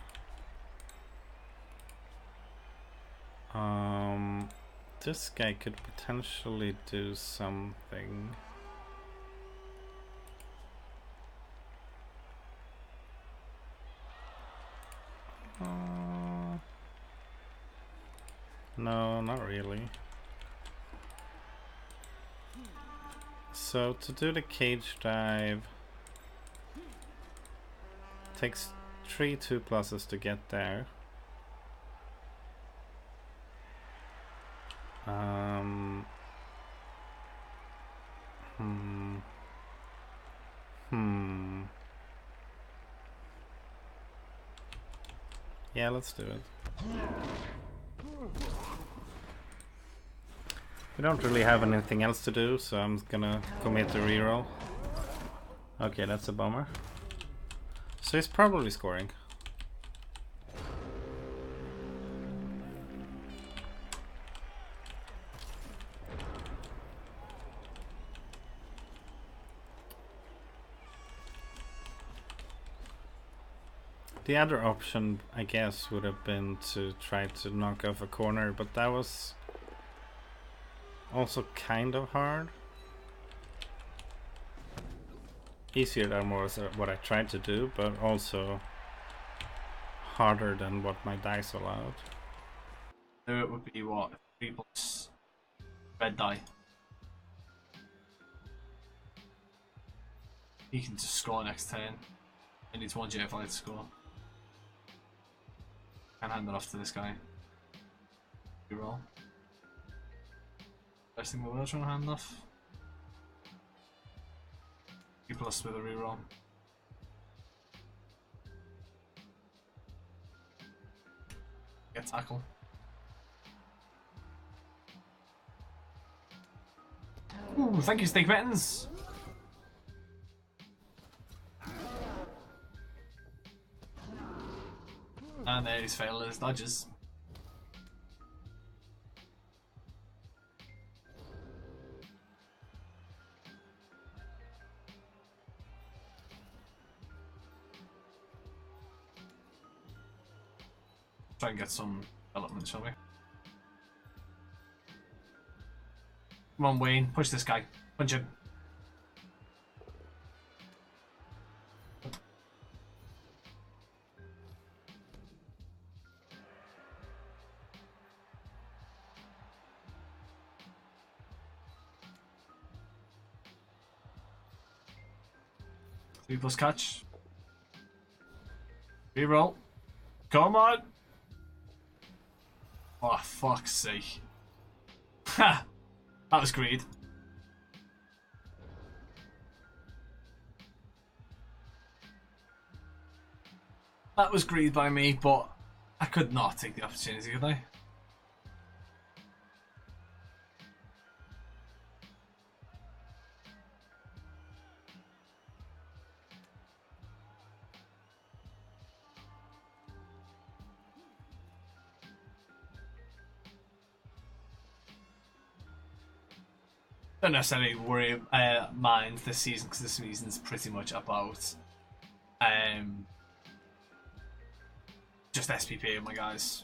This guy could potentially do something. No, not really. So to do the cage dive takes 3 2+s to get there. Yeah, let's do it. We don't really have anything else to do, so I'm gonna commit the reroll. Okay, that's a bummer. So he's probably scoring. The other option, I guess, would have been to try to knock off a corner, but that was also kind of hard. Easier than was what I tried to do, but also harder than what my dice allowed. So it would be what? 3 plus red die. He can just score next turn. He needs 1 JFI to score. Can't hand it off to this guy. Reroll. Best thing we were trying to hand off. 3 plus with a reroll. Get tackle. Ooh, thank you, Steak Mittens! And there he's failed his dodges. Try and get some development, shall we? Come on, Wayne, push this guy. Punch him. Three plus catch. Reroll. Come on! Oh, fuck's sake. Ha! That was greed. That was greed by me, but I could not take the opportunity, could I? Don't necessarily mind this season, because this season's pretty much about just SPP, my guys.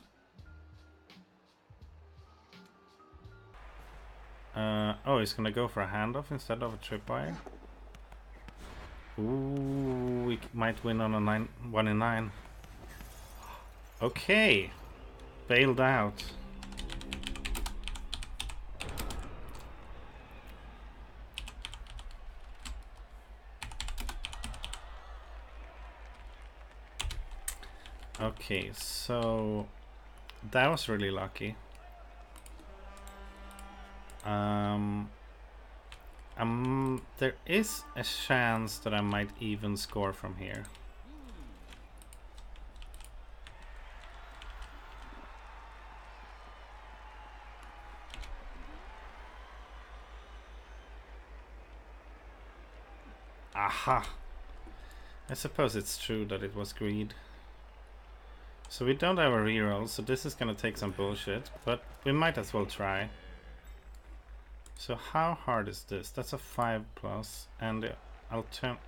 Oh, he's gonna go for a handoff instead of a tripwire. Ooh, we might win on a 1 in 9. Okay, bailed out. Okay, so that was really lucky. There is a chance that I might even score from here. Aha! I suppose it's true that it was greed. So we don't have a reroll, so this is gonna take some bullshit, but we might as well try. So how hard is this? That's a 5+, and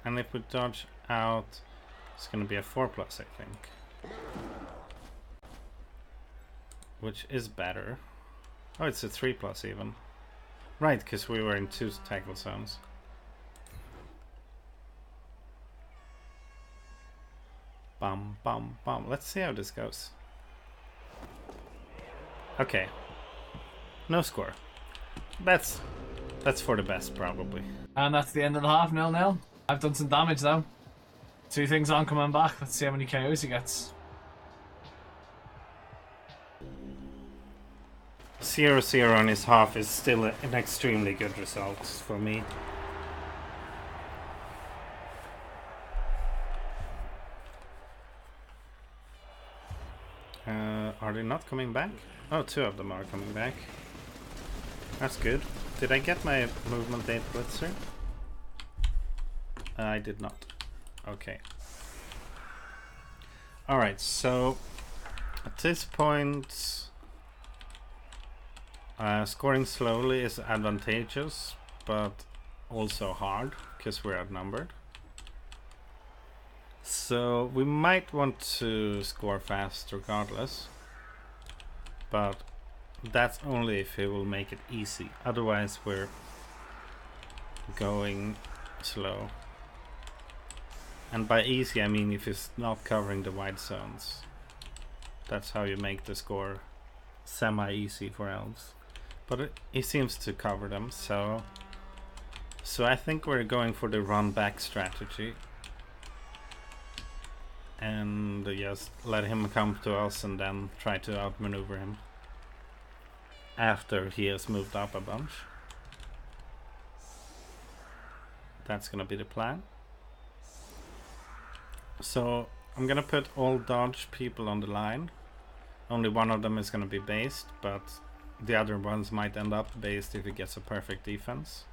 and if we dodge out, it's gonna be a 4+, I think. Which is better. Oh, it's a 3+ even. Right, because we were in 2 tackle zones. Bum, bum, bum. Let's see how this goes. Okay, No score. That's for the best, probably. And that's the end of the half, 0-0. I've done some damage though. 2 things aren't coming back. Let's see how many KOs he gets. 0-0 on his half is still an extremely good result for me. Are they not coming back? Oh, 2 of them are coming back. That's good. Did I get my movement 8 blitzer? I did not. Okay. Alright, so at this point scoring slowly is advantageous, but also hard because we're outnumbered. So we might want to score fast regardless, but that's only if he will make it easy. Otherwise we're going slow. And by easy I mean if he's not covering the wide zones. That's how you make the score semi-easy for elves. But he seems to cover them, so I think we're going for the run back strategy. And just let him come to us and then try to outmaneuver him after he has moved up a bunch. That's gonna be the plan. So I'm gonna put all dodge people on the line. Only one of them is gonna be based, but the other ones might end up based if he gets a perfect defense.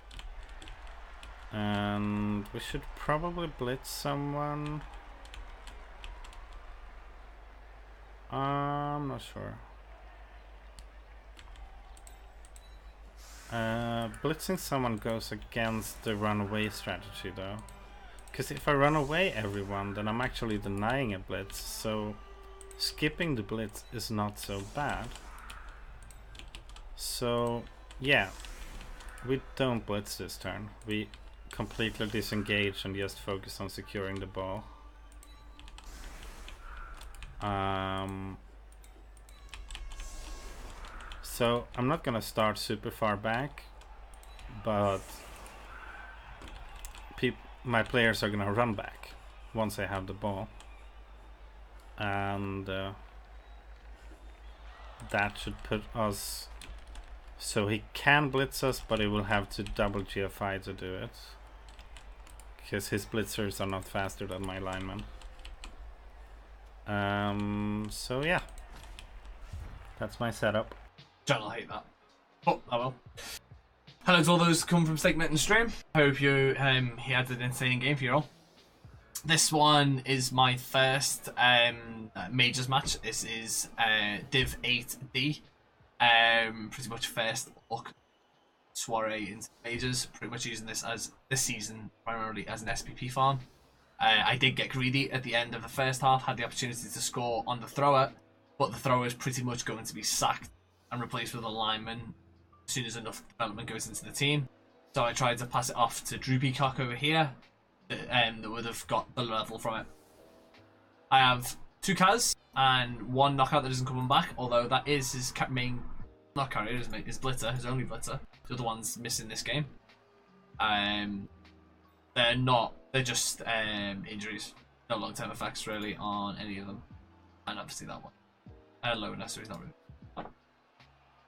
And we should probably blitz someone. I'm not sure. Blitzing someone goes against the runaway strategy though. Because if I run away everyone, then I'm actually denying a blitz, so skipping the blitz is not so bad. So yeah, we don't blitz this turn. We completely disengage and just focus on securing the ball. So I'm not gonna start super far back, but my players are gonna run back once I have the ball, and that should put us so he can blitz us, but he will have to double GFI to do it because his blitzers are not faster than my linemen. So yeah, that's my setup. John will hate that. Oh well. Hello to all those come from Steak Mitten Stream. Hope you he had an insane game for you all. This one is my first majors match. This is Div 8D. Pretty much first look soiree into majors. Pretty much using this as this season primarily as an SPP farm. I did get greedy at the end of the first half, had the opportunity to score on the thrower, but the thrower is pretty much going to be sacked and replaced with a lineman as soon as enough development goes into the team. So I tried to pass it off to Drew Peacock over here that would have got the level from it. I have 2 Kaz and 1 knockout that isn't coming back, although that is his main, not carrier, his blitzer, his only blitzer. The other one's missing this game. They're just injuries. No long-term effects really on any of them. And obviously that one. Loner, so he's not really.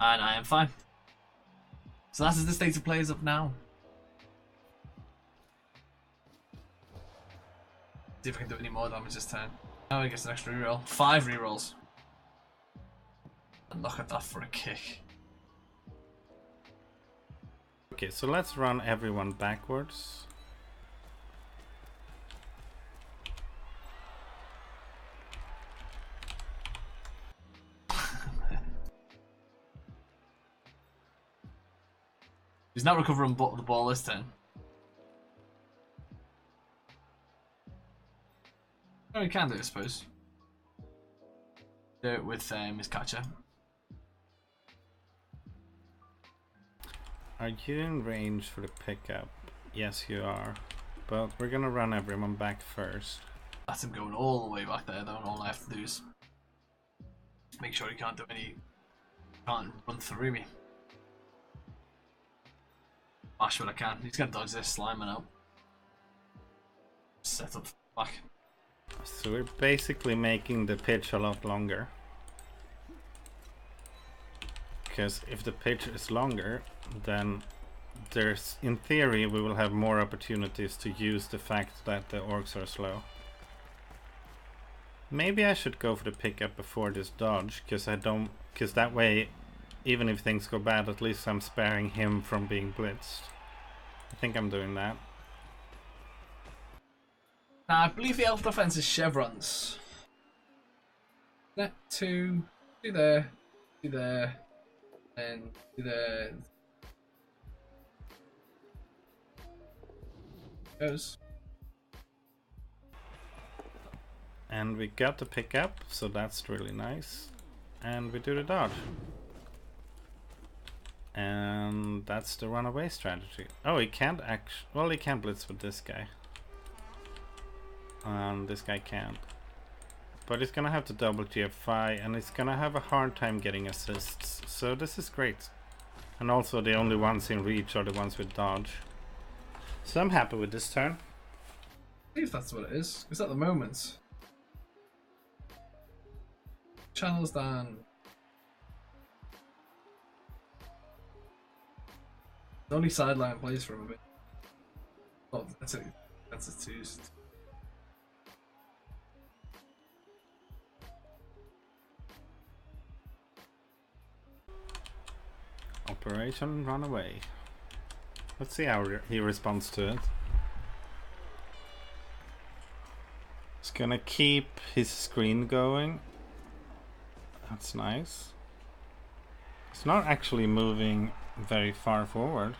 And I am fine. So that is the state of play as of now. See if I can do any more damage this turn. Oh, he gets an extra reroll. 5 rerolls. And look at that for a kick. Okay, so let's run everyone backwards. He's not recovering the ball this turn. Oh, he can do it, I suppose. Do it with his catcher. Are you in range for the pickup? Yes, you are. But we're gonna run everyone back first. That's him going all the way back there, though, and all I have to do is make sure he can't do any. Can't run through me. Bash what I can. He's gonna dodge this slime now. Set up back. So we're basically making the pitch a lot longer. Because if the pitch is longer, then there's, in theory, we will have more opportunities to use the fact that the orcs are slow. Maybe I should go for the pickup before this dodge, because that way, even if things go bad, at least I'm sparing him from being blitzed. I think I'm doing that. Now, I believe the elf defense is chevrons. That two, do there, and do there. Goes. And we got the pickup, so that's really nice. And we do the dodge. And that's the runaway strategy. Oh, he can't actually... Well, he can blitz with this guy. This guy can't. But he's gonna have to double GFI, and he's gonna have a hard time getting assists. So this is great. And also the only ones in reach are the ones with dodge. So I'm happy with this turn. I believe that's what it is. Because at the moment... Channels down. The only sideline plays for him a bit. Oh, that's a twos. Operation Runaway. Let's see how he responds to it. He's gonna keep his screen going. That's nice. It's not actually moving very far forward.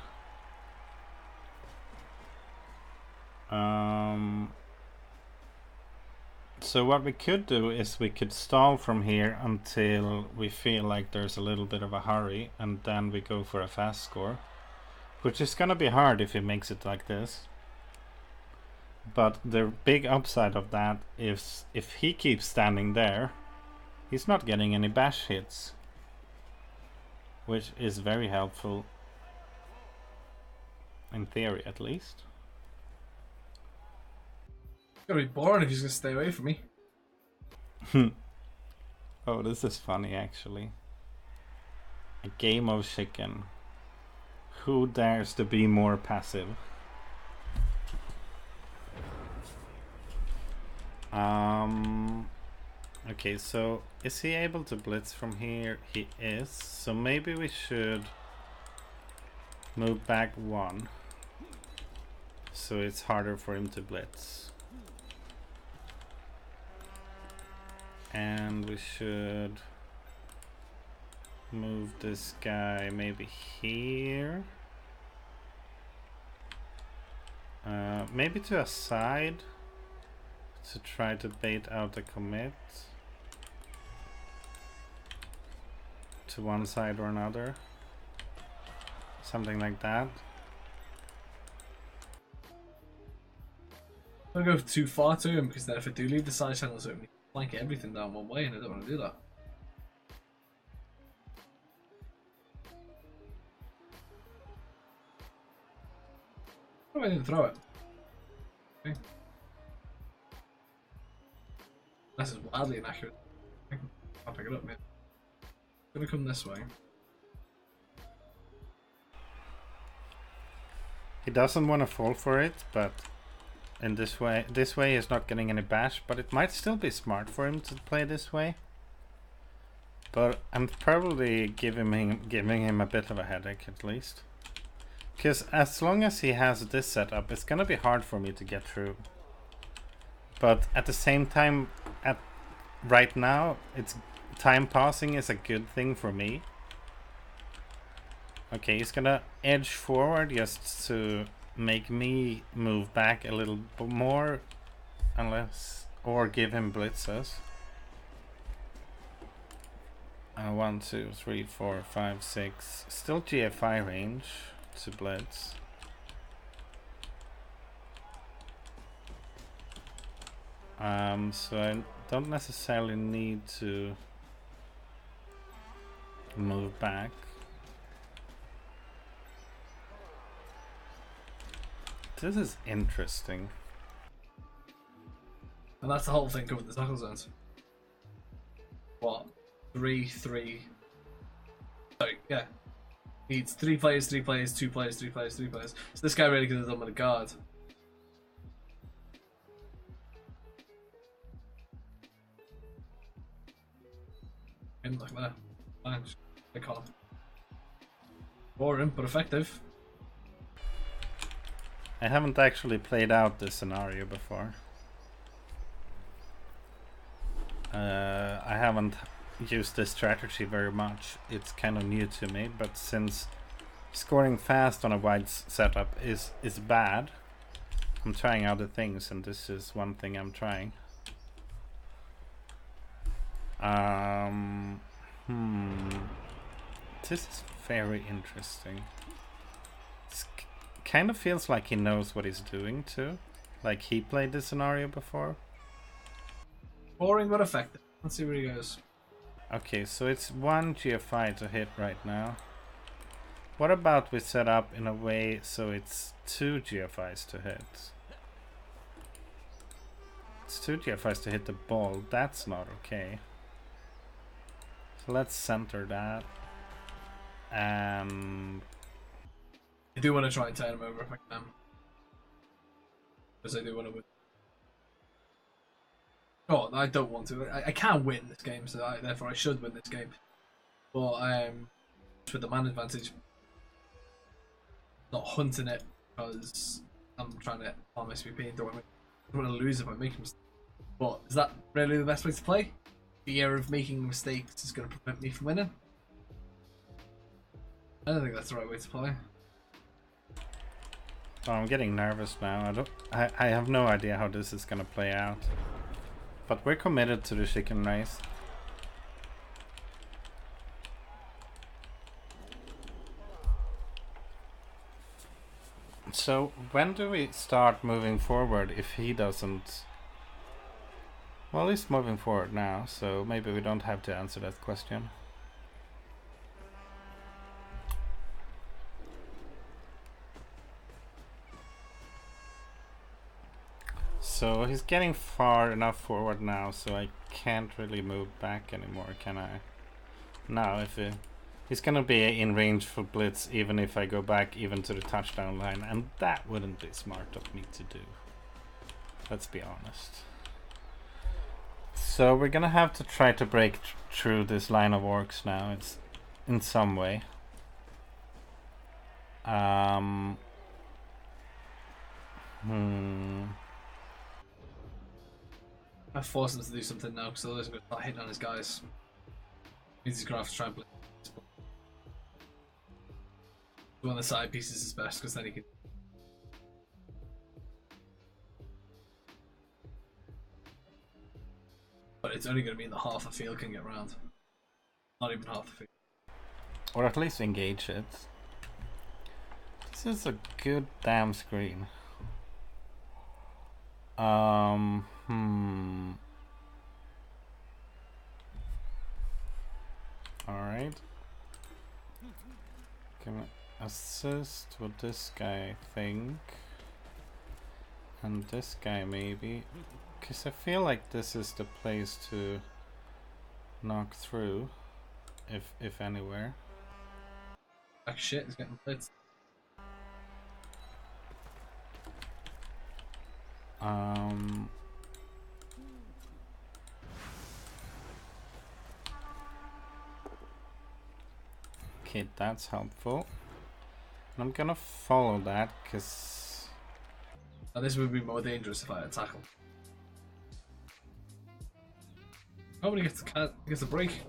So what we could do is we could stall from here until we feel like there's a little bit of a hurry, and then we go for a fast score, which is gonna be hard if he makes it like this. But the big upside of that is if he keeps standing there, he's not getting any bash hits, which is very helpful, in theory at least. It's gonna be boring if he's gonna stay away from me. Oh, this is funny actually. A game of chicken. Who dares to be more passive? Okay, so is he able to blitz from here? He is. So maybe we should move back one, so it's harder for him to blitz. And we should move this guy maybe here. Maybe to a side to try to bait out a commit. To one side or another. Something like that. Don't go too far to him, because then if I do leave the side channels open, flank everything down one way, and I don't want to do that. I didn't throw it. Okay. This is wildly inaccurate. I'll pick it up, mate. I'm gonna come this way. He doesn't want to fall for it, but in this way he's not getting any bash, but it might still be smart for him to play this way. But I'm probably giving him a bit of a headache at least. Because as long as he has this setup, it's gonna be hard for me to get through. But at the same time, right now, it's time passing is a good thing for me. Okay, he's gonna edge forward just to make me move back a little bit more, or give him blitzes. 1, 2, 3, 4, 5, 6. Still GFI range to blitz. So I don't necessarily need to move back. This is interesting. And that's the whole thing with the tackle zones. What? 3-3. Sorry, yeah. Needs 3 players, 3 players, 2 players, 3 players, 3 players. So this guy really could have done with a guard. In like that. Fine. I can't. Boring, but effective. I haven't actually played out this scenario before. I haven't used this strategy very much. It's kind of new to me, but since scoring fast on a wide setup is bad, I'm trying other things, and this is one thing I'm trying. This is very interesting. It kind of feels like he knows what he's doing too. Like he played this scenario before. Boring but effective. Let's see where he goes. Okay, so it's 1 GFI to hit right now. What about we set up in a way so it's 2 GFIs to hit? It's 2 GFIs to hit the ball. That's not okay. So let's center that. And I do want to try and turn him over if I can. Because I do want to win. Oh, I don't want to. I can win this game, so therefore I should win this game. But with the man advantage, not hunting it because I'm trying to farm SPP and don't want to lose if I make a mistake. But is that really the best way to play? Fear of making mistakes is going to prevent me from winning. I don't think that's the right way to play. oh, I'm getting nervous now. I have no idea how this is gonna play out. But we're committed to the chicken race. So when do we start moving forward if he doesn't? Well, he's moving forward now, so maybe we don't have to answer that question. So he's getting far enough forward now, so I can't really move back anymore, can I? No, if he's gonna be in range for blitz even if I go back even to the touchdown line, and that wouldn't be smart of me to do. Let's be honest. So we're gonna have to try to break through this line of orcs now. It's in some way. I forced him to do something now because otherwise I'm going to start hitting on his guys. Means he's going to have to try and play. One of the side pieces is best because then he can. But it's only going to mean that half the field can get round. Not even half the field. Or at least engage it. This is a good damn screen. Alright. Can I assist with this guy, I think. And this guy maybe. Because I feel like this is the place to knock through. If anywhere. Ah shit, he's getting blitzed. Okay, that's helpful. And I'm gonna follow that because Now this would be more dangerous if I had tackle. Nobody gets a break.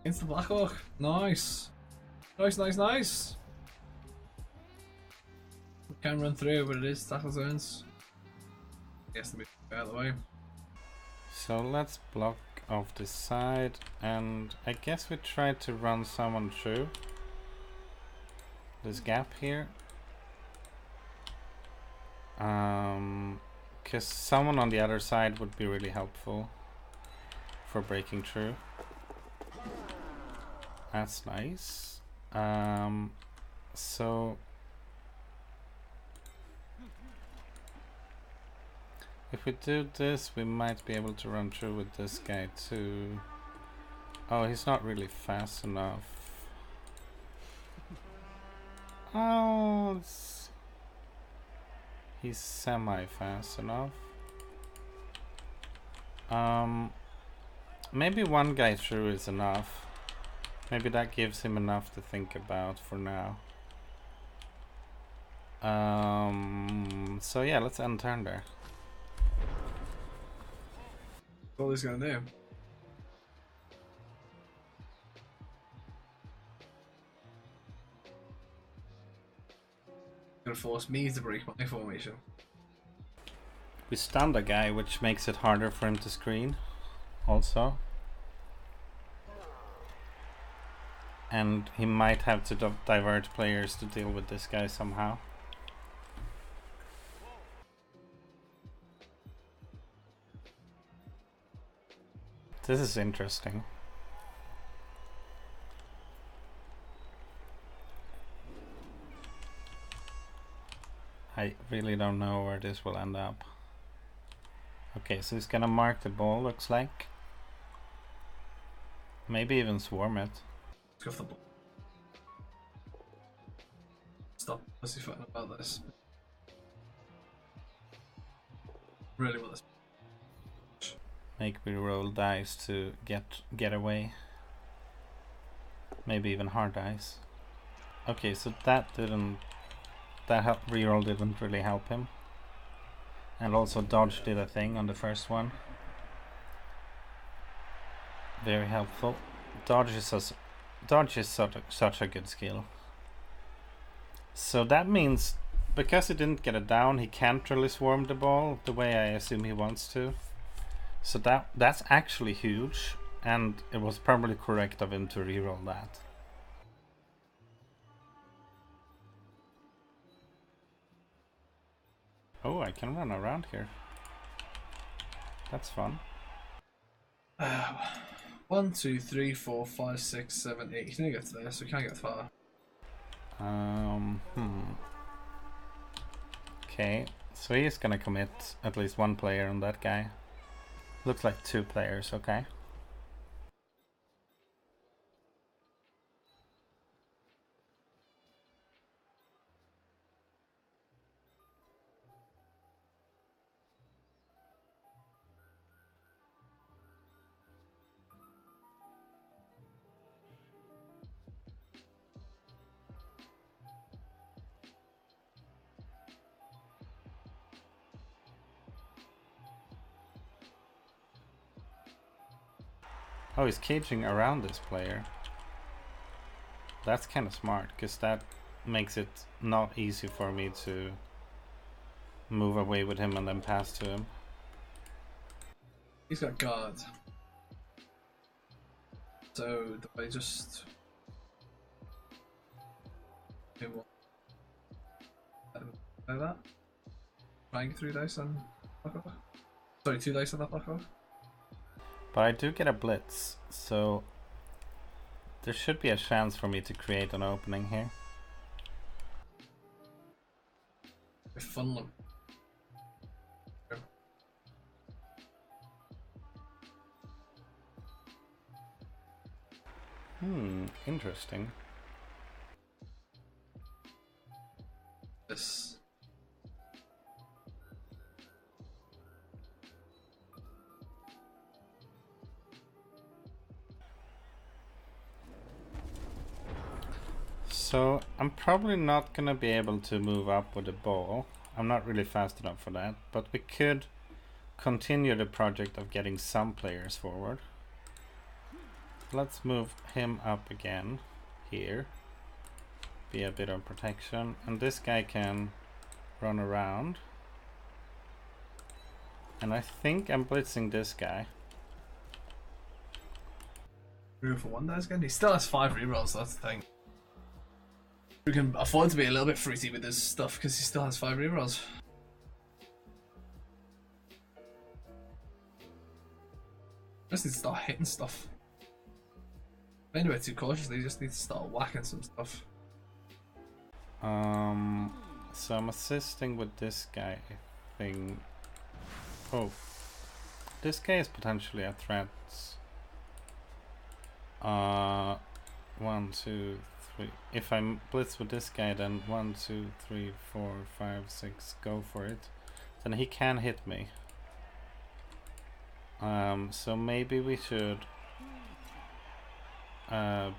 Against the Blackhawk. Nice. Nice. Can run through, but it is tackle zones. Yes, to be out of the way. so let's block off this side, and I guess we try to run someone through this gap here. Because someone on the other side would be really helpful for breaking through. That's nice. So If we do this, we might be able to run through with this guy too. Oh, he's not really fast enough. Oh, he's semi-fast enough. Maybe one guy through is enough. Maybe that gives him enough to think about for now. So yeah, let's end turn there. All he's gonna do. Gonna force me to break my formation. We stun the guy, which makes it harder for him to screen also. And he might have to divert players to deal with this guy somehow. This is interesting. I really don't know where this will end up. Okay, so he's gonna mark the ball, looks like. Maybe even swarm it. Let's go for the ball. Stop pussyfooting about this. Really want this. Make me roll dice to get away. Maybe even hard dice. Okay, so that reroll didn't really help him. And also dodge did a thing on the first one. Very helpful. Dodge is such a good skill. So that means because he didn't get it down, he can't really swarm the ball the way I assume he wants to. So that's actually huge, and it was probably correct of him to reroll that. Oh, I can run around here. That's fun. 1, 2, 3, 4, 5, 6, 7, 8. He didn't get to there, so we can't get far. Okay, so he's gonna commit at least one player on that guy. Looks like 2 players, okay. Oh, he's caging around this player. That's kind of smart, because that makes it not easy for me to move away with him and then pass to him. He's got guard. So do I just do what? Like that? Trying 3 dice on block off? Sorry, 2 dice on that block off? But I do get a blitz, so there should be a chance for me to create an opening here. I funnel him. Interesting. This. So I'm probably not gonna be able to move up with the ball. I'm not really fast enough for that, but we could continue the project of getting some players forward. Let's move him up again here. Be a bit of protection, and this guy can run around. And I think I'm blitzing this guy. Room for 1 dice again? He still has 5 rerolls, so that's the thing. We can afford to be a little bit fruity with this stuff because he still has 5 rerolls. Just need to start hitting stuff. Playing a bit too cautiously, just need to start whacking some stuff. So I'm assisting with this guy, I think. Oh, this guy is potentially a threat. 1, 2, 3. If I blitz with this guy, then 1, 2, 3, 4, 5, 6, go for it. Then he can hit me. So maybe we should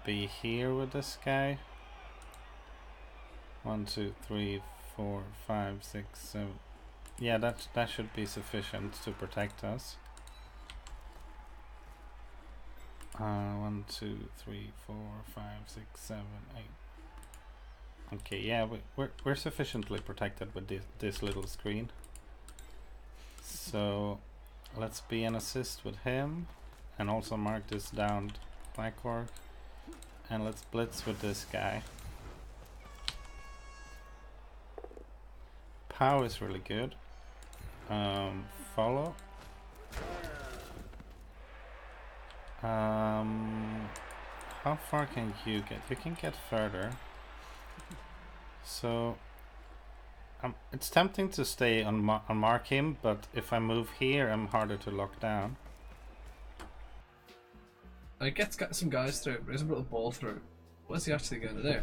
be here with this guy. 1, 2, 3, 4, 5, 6, 7. Yeah, that should be sufficient to protect us. 1, 2, 3, 4, 5, 6, 7, 8. Okay, yeah, we're sufficiently protected with this little screen. So let's be an assist with him, and also mark this down Black Orc, and let's blitz with this guy. Pow is really good. Follow. How far can you get? You can get further. So it's tempting to stay on mark him, but if I move here, I'm harder to lock down. I get some guys through, but he hasn't brought the ball through. What's he actually going to do?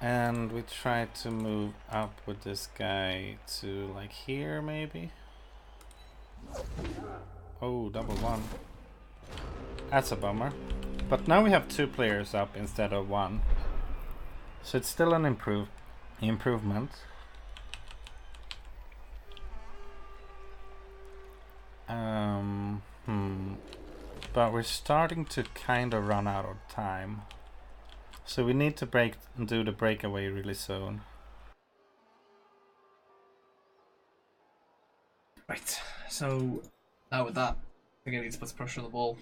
And we try to move up with this guy to like here, maybe. Oh, double one. That's a bummer. But now we have 2 players up instead of 1. So it's still an improvement. But we're starting to kind of run out of time. So we need to do the breakaway really soon. Right, so now with that, I think I need to put some pressure on the ball.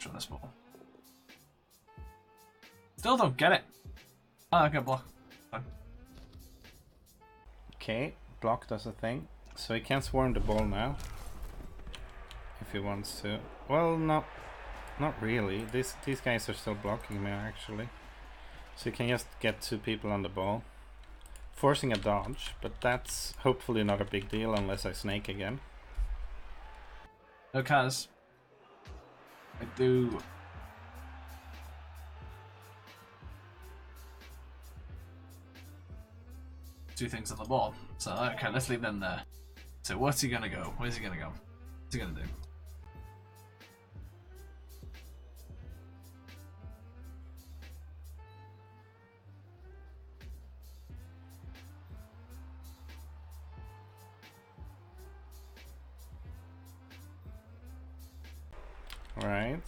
On this ball. Still don't get it. Ah, okay, block. Fine. Okay, block does a thing. So he can swarm the ball now. If he wants to. Well, not really. These guys are still blocking me actually. So you can just get 2 people on the ball. Forcing a dodge, but that's hopefully not a big deal unless I snake again. No Kaz. I do. Two things on the ball. So, okay, let's leave them there. So, what's he gonna go? Where's he gonna go? What's he gonna do? Right.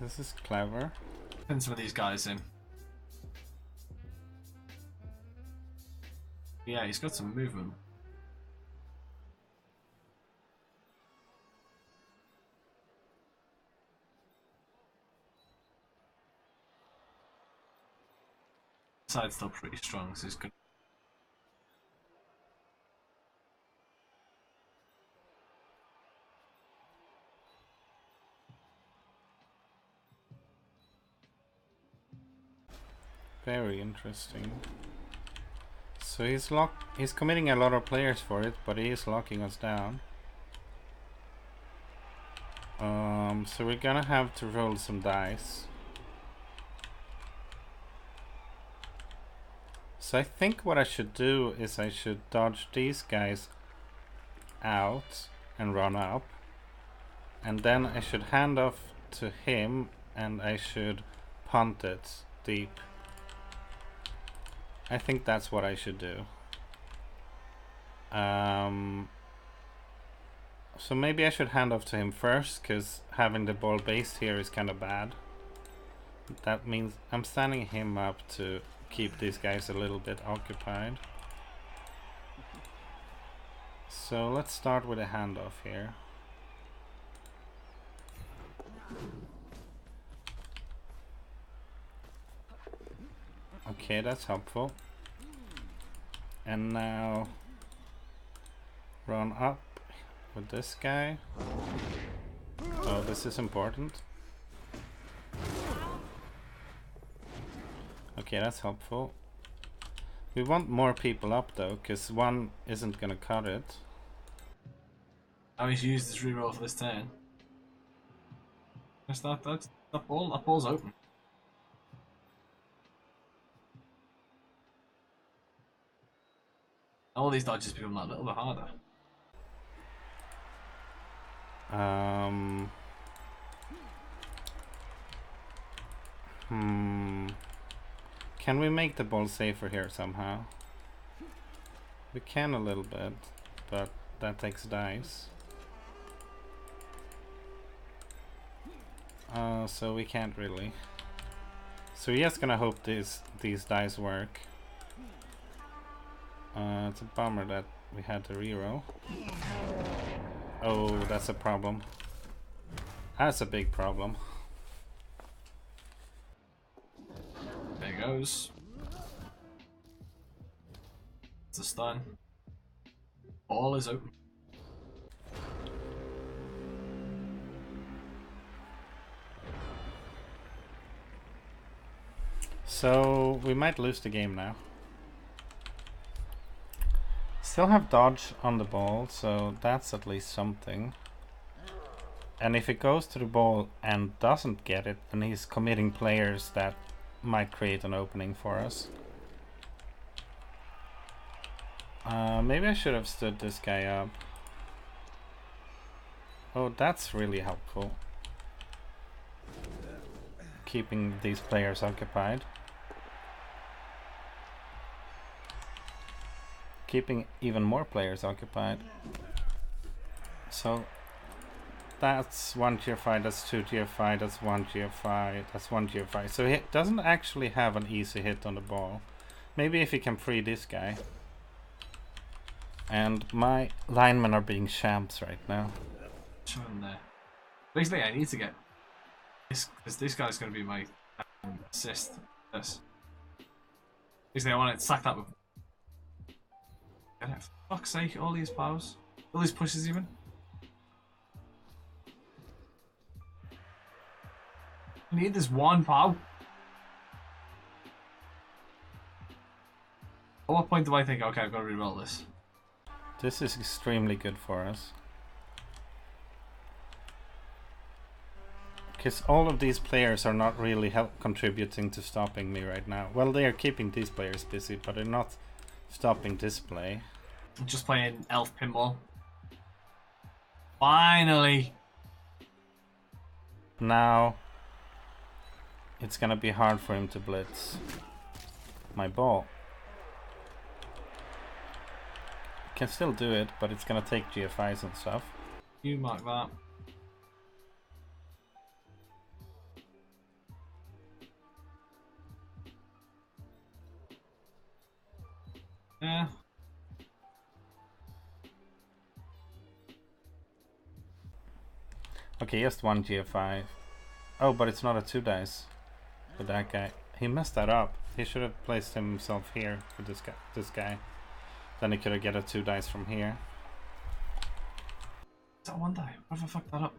This is clever. Pin some of these guys in. Yeah, he's got some movement. Side's still pretty strong, so he's good. Very interesting. So he's committing a lot of players for it, but he is locking us down. So we're gonna have to roll some dice. So I think what I should do is I should dodge these guys out and run up. And then I should hand off to him and I should punt it deep. I think that's what I should do. So maybe I should hand off to him first, because having the ball based here is kind of bad. That means I'm standing him up to keep these guys a little bit occupied. So let's start with a handoff here. Okay, that's helpful. And now run up with this guy. Oh, this is important. Okay, that's helpful. We want more people up though, because one isn't gonna cut it. I always use this reroll for this turn. That's that ball's open. All these dodges become that little bit harder. Can we make the ball safer here somehow? We can a little bit, but that takes dice. So we can't really. So we're just gonna hope these dice work. It's a bummer that we had to reroll. Oh, that's a problem. That's a big problem. There it goes. It's a stun. Ball is open. So we might lose the game now. Still have dodge on the ball, so that's at least something. And if it goes to the ball and doesn't get it, then he's committing players that might create an opening for us. Maybe I should have stood this guy up. Oh, that's really helpful. Keeping these players occupied. Keeping even more players occupied. So that's 1 GFI, that's 2 GFI, that's 1 GFI, that's 1 GFI. So he doesn't actually have an easy hit on the ball. Maybe if he can free this guy. And my linemen are being champs right now. Show him there. Basically, I need to get this because this guy's going to be my assist. This. Basically, I want to sack that with. For fuck's sake! All these powers, all these pushes, even. I need this one pow. At what point do I think, okay, I've got to reroll this? This is extremely good for us. Because all of these players are not really contributing to stopping me right now. Well, they are keeping these players busy, but they're not stopping this play. I'm just playing elf pinball. Finally! Now, it's gonna be hard for him to blitz my ball. Can still do it, but it's gonna take GFIs and stuff. You mark that. Yeah. Okay, just 1 GFI. Oh, but it's not a 2 dice with that guy. He messed that up. He should have placed himself here with this guy. Then he could have get a 2 dice from here. Is that 1 die? What if I fucked that up?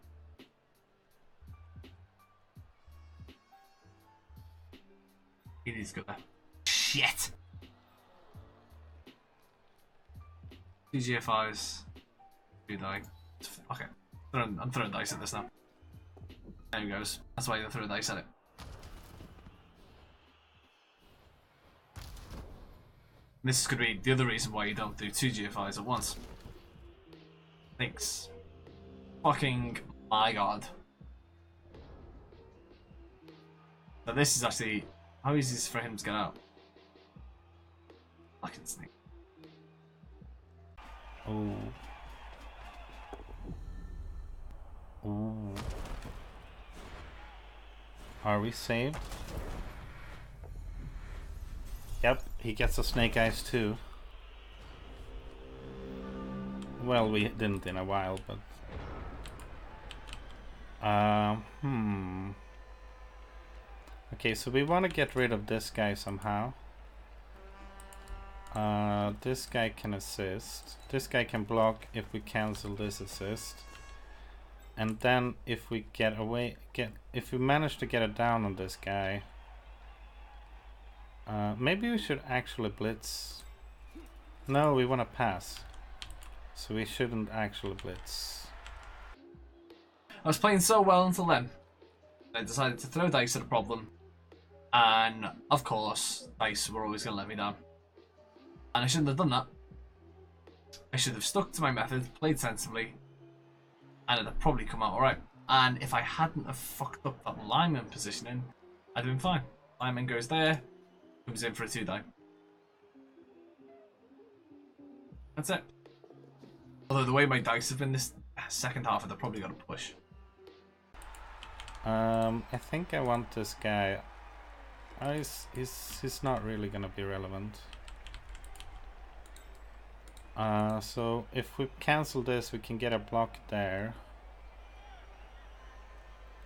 He needs to go there. Shit! 2 GFIs. 2 die. Okay. I'm throwing dice at this now. There he goes. That's why you throw dice at it. This could be the other reason why you don't do 2 GFIs at once. Thanks. Fucking my god. So this is actually... How easy is this for him to get out? Fucking snake. Ooh. Ooh. Are we saved? Yep, he gets a snake eyes too. Well, we didn't in a while, but... Okay, so we want to get rid of this guy somehow. This guy can assist. This guy can block if we cancel this assist. And then if we if we manage to get it down on this guy, maybe we should actually blitz. No, we want to pass, so we shouldn't actually blitz. I was playing so well until then. I decided to throw dice at a problem, and of course, dice were always going to let me down. And I shouldn't have done that. I should have stuck to my method, played sensibly, and it'd have probably come out alright. And if I hadn't have fucked up that lineman positioning, I'd have been fine. Lineman goes there, comes in for a 2-die. That's it. Although the way my dice have been this second half, they're probably going to push. I think I want this guy. He's not really going to be relevant. So if we cancel this, we can get a block there.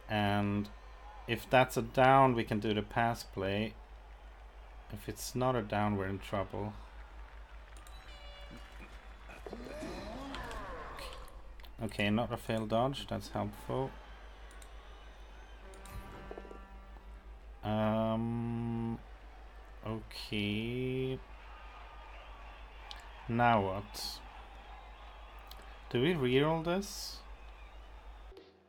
And if that's a down, we can do the pass play. If it's not a down, we're in trouble. Okay, not a failed dodge, that's helpful. Okay. Now what? Do we reroll this?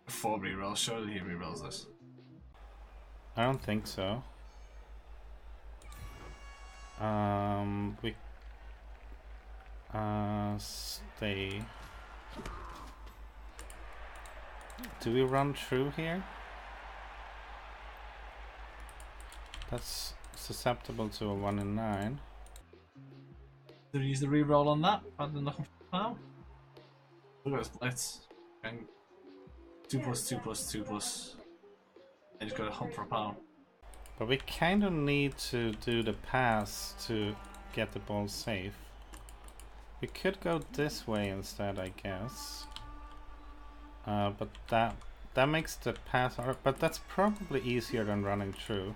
4 rerolls, surely he rerolls this. I don't think so. We stay. Do we run through here? That's susceptible to a 1 in 9. Did he use the reroll on that rather than looking for power? Look at his blitz. 2+2+2+. I just gotta hunt for a power. But we kind of need to do the pass to get the ball safe. We could go this way instead, I guess. But that makes the pass hard. But that's probably easier than running through.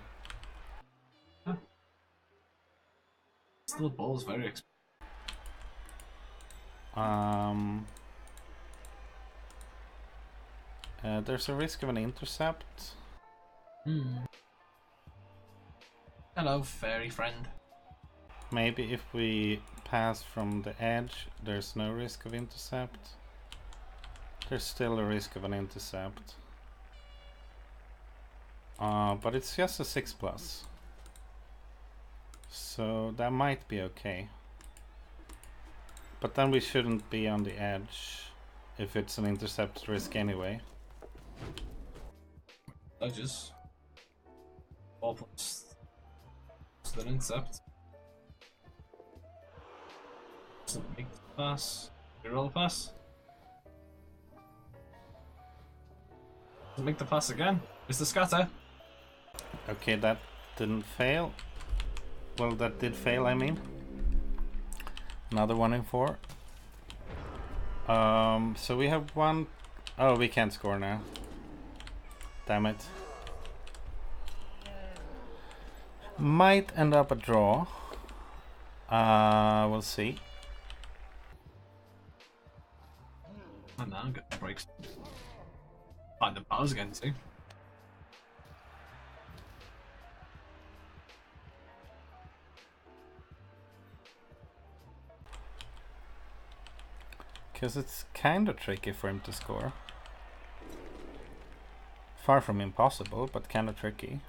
Huh. Still, the ball is very expensive. There's a risk of an intercept. Hello, fairy friend. Maybe if we pass from the edge, there's no risk of intercept. There's still a risk of an intercept. But it's just a 6+. So that might be okay. But then we shouldn't be on the edge if it's an intercept risk anyway. Dodges. 4+ an intercept. Doesn't make the pass. Reroll the pass. Doesn't make the pass again. It's the scatter. Okay, that didn't fail. Well, that did fail, I mean. Another 1 in 4. So we have 1. Oh, we can't score now. Damn it. Might end up a draw. We'll see. And now get the breaks. Find the powers again too. Because it's kind of tricky for him to score. Far from impossible, but kind of tricky.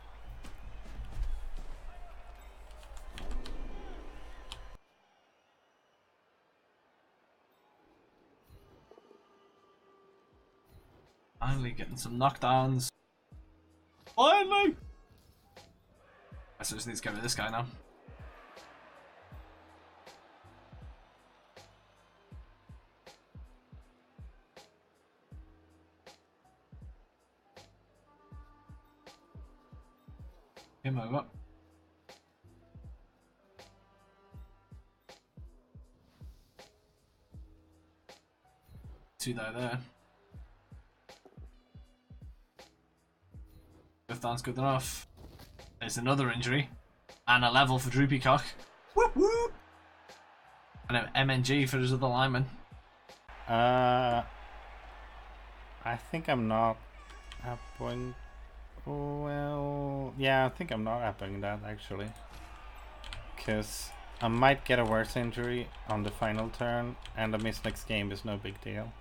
Finally getting some knockdowns. Finally! I just need to get rid of this guy now. Game over. Two there. If that's good enough. There's another injury. And a level for Droopy Cock. Whoop whoop! an MNG for his other lineman. I think I'm not upping. Well, yeah, I think I'm not upping that actually, because I might get a worse injury on the final turn, and a miss next game is no big deal.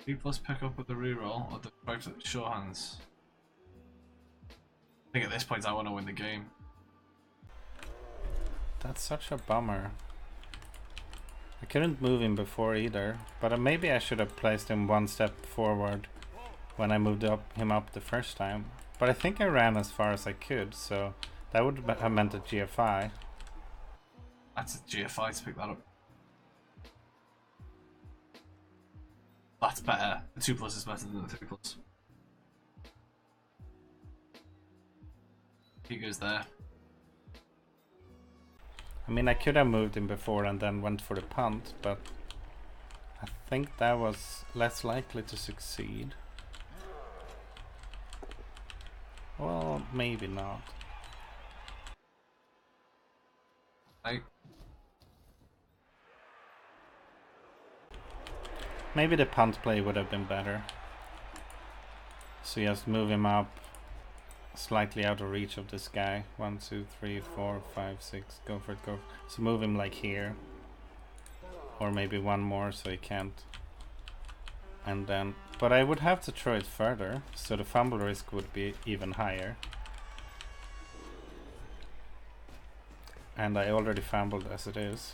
3+ pick up with the reroll or the private sure hands. I think at this point I want to win the game. That's such a bummer. I couldn't move him before either, but maybe I should have placed him one step forward when I moved him up the first time. But I think I ran as far as I could, so that would have meant a GFI. That's a GFI to pick that up. That's better. The 2+ is better than the 3+. He goes there. I mean, I could have moved him before and then went for the punt, but I think that was less likely to succeed. Well, maybe not. Maybe the punt play would have been better. So just move him up slightly out of reach of this guy. 1, 2, 3, 4, 5, 6. Go for it, go. So move him like here. Or maybe one more so he can't. And then, but I would have to throw it further, so the fumble risk would be even higher. And I already fumbled as it is.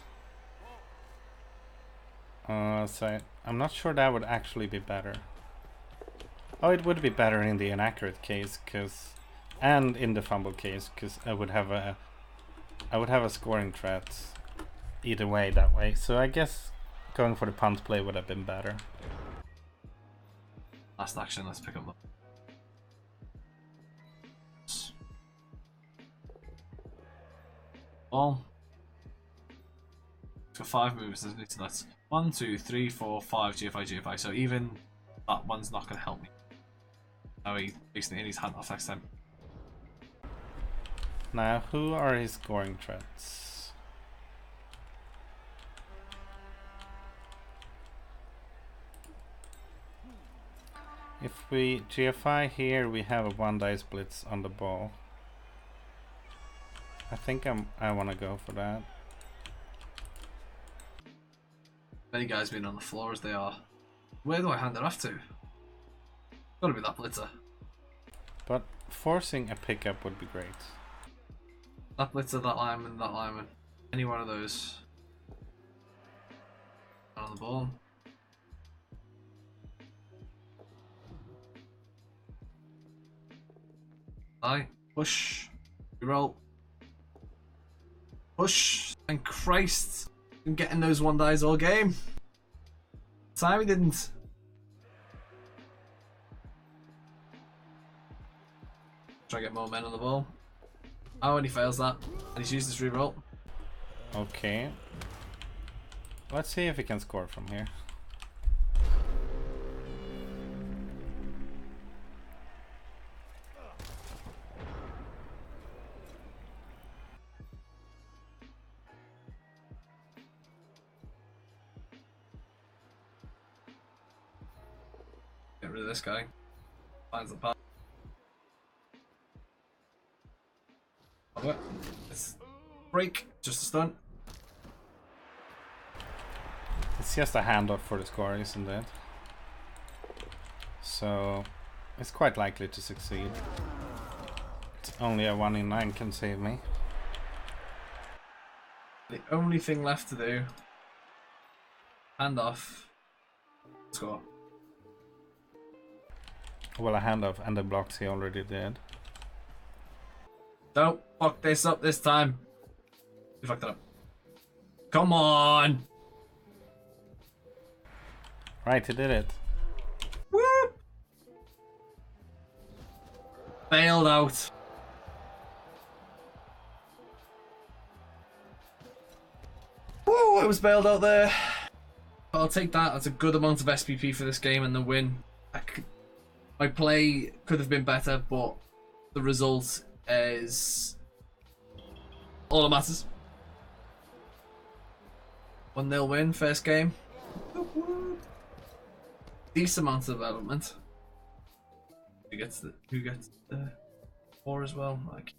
So I'm not sure that would actually be better. Oh, it would be better in the inaccurate case, and in the fumble case, because I would have a scoring threat either way that way. So I guess going for the punt play would have been better. Last action, let's pick up the ball. It's got 5 moves, isn't it? So that's 1, 2, 3, 4, 5 GFI, GFI. So even that one's not going to help me. Now he basically needs handoff next time. Now, who are his scoring threats? If we GFI here, we have a 1 dice blitz on the ball. I think I want to go for that. Many guys being on the floor as they are. Where do I hand it off to? Gotta be that blitzer. But forcing a pickup would be great. That blitzer, that lineman. Any one of those. On the ball. Aye. Push. Reroll. Push. And Christ. Been getting those 1 dice all game. Time he didn't. Try to get more men on the ball. Oh, and he fails that. And he's used his reroll. Okay. Let's see if he can score from here. Get rid of this guy. Finds the pass. It's break, just a stunt. It's just a handoff for the score, isn't it? So it's quite likely to succeed. It's only a 1 in 9 can save me. The only thing left to do, handoff, score. Well, a handoff and the blocks he already did. Don't fuck this up this time. You fucked it up. Come on! Right, he did it. Whoop! Bailed out. Woo! It was bailed out there. But I'll take that. That's a good amount of SPP for this game and the win. My play could have been better, but the result is all that matters. 1-0 win, first game. Decent amount of development. Who gets the 4 as well? Like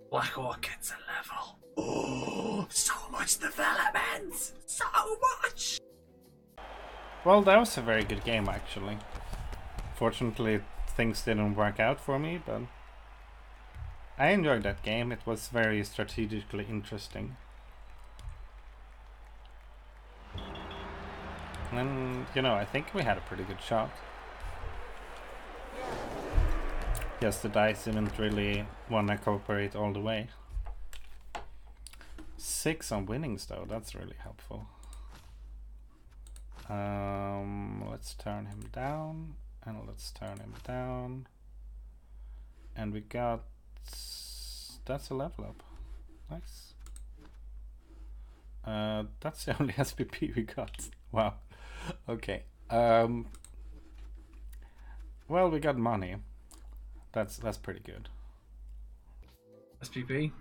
Blackhawk gets a level. Oh, so much development! So much! Well, that was a very good game, actually. Fortunately, things didn't work out for me, but I enjoyed that game. It was very strategically interesting. And, you know, I think we had a pretty good shot. Yes, the dice didn't really want to cooperate all the way. 6 on winnings, though. That's really helpful. Let's turn him down, and let's turn him down. And we got... That's a level up. Nice. That's the only SPP we got. Wow. Okay. Well, we got money. That's pretty good. SPP.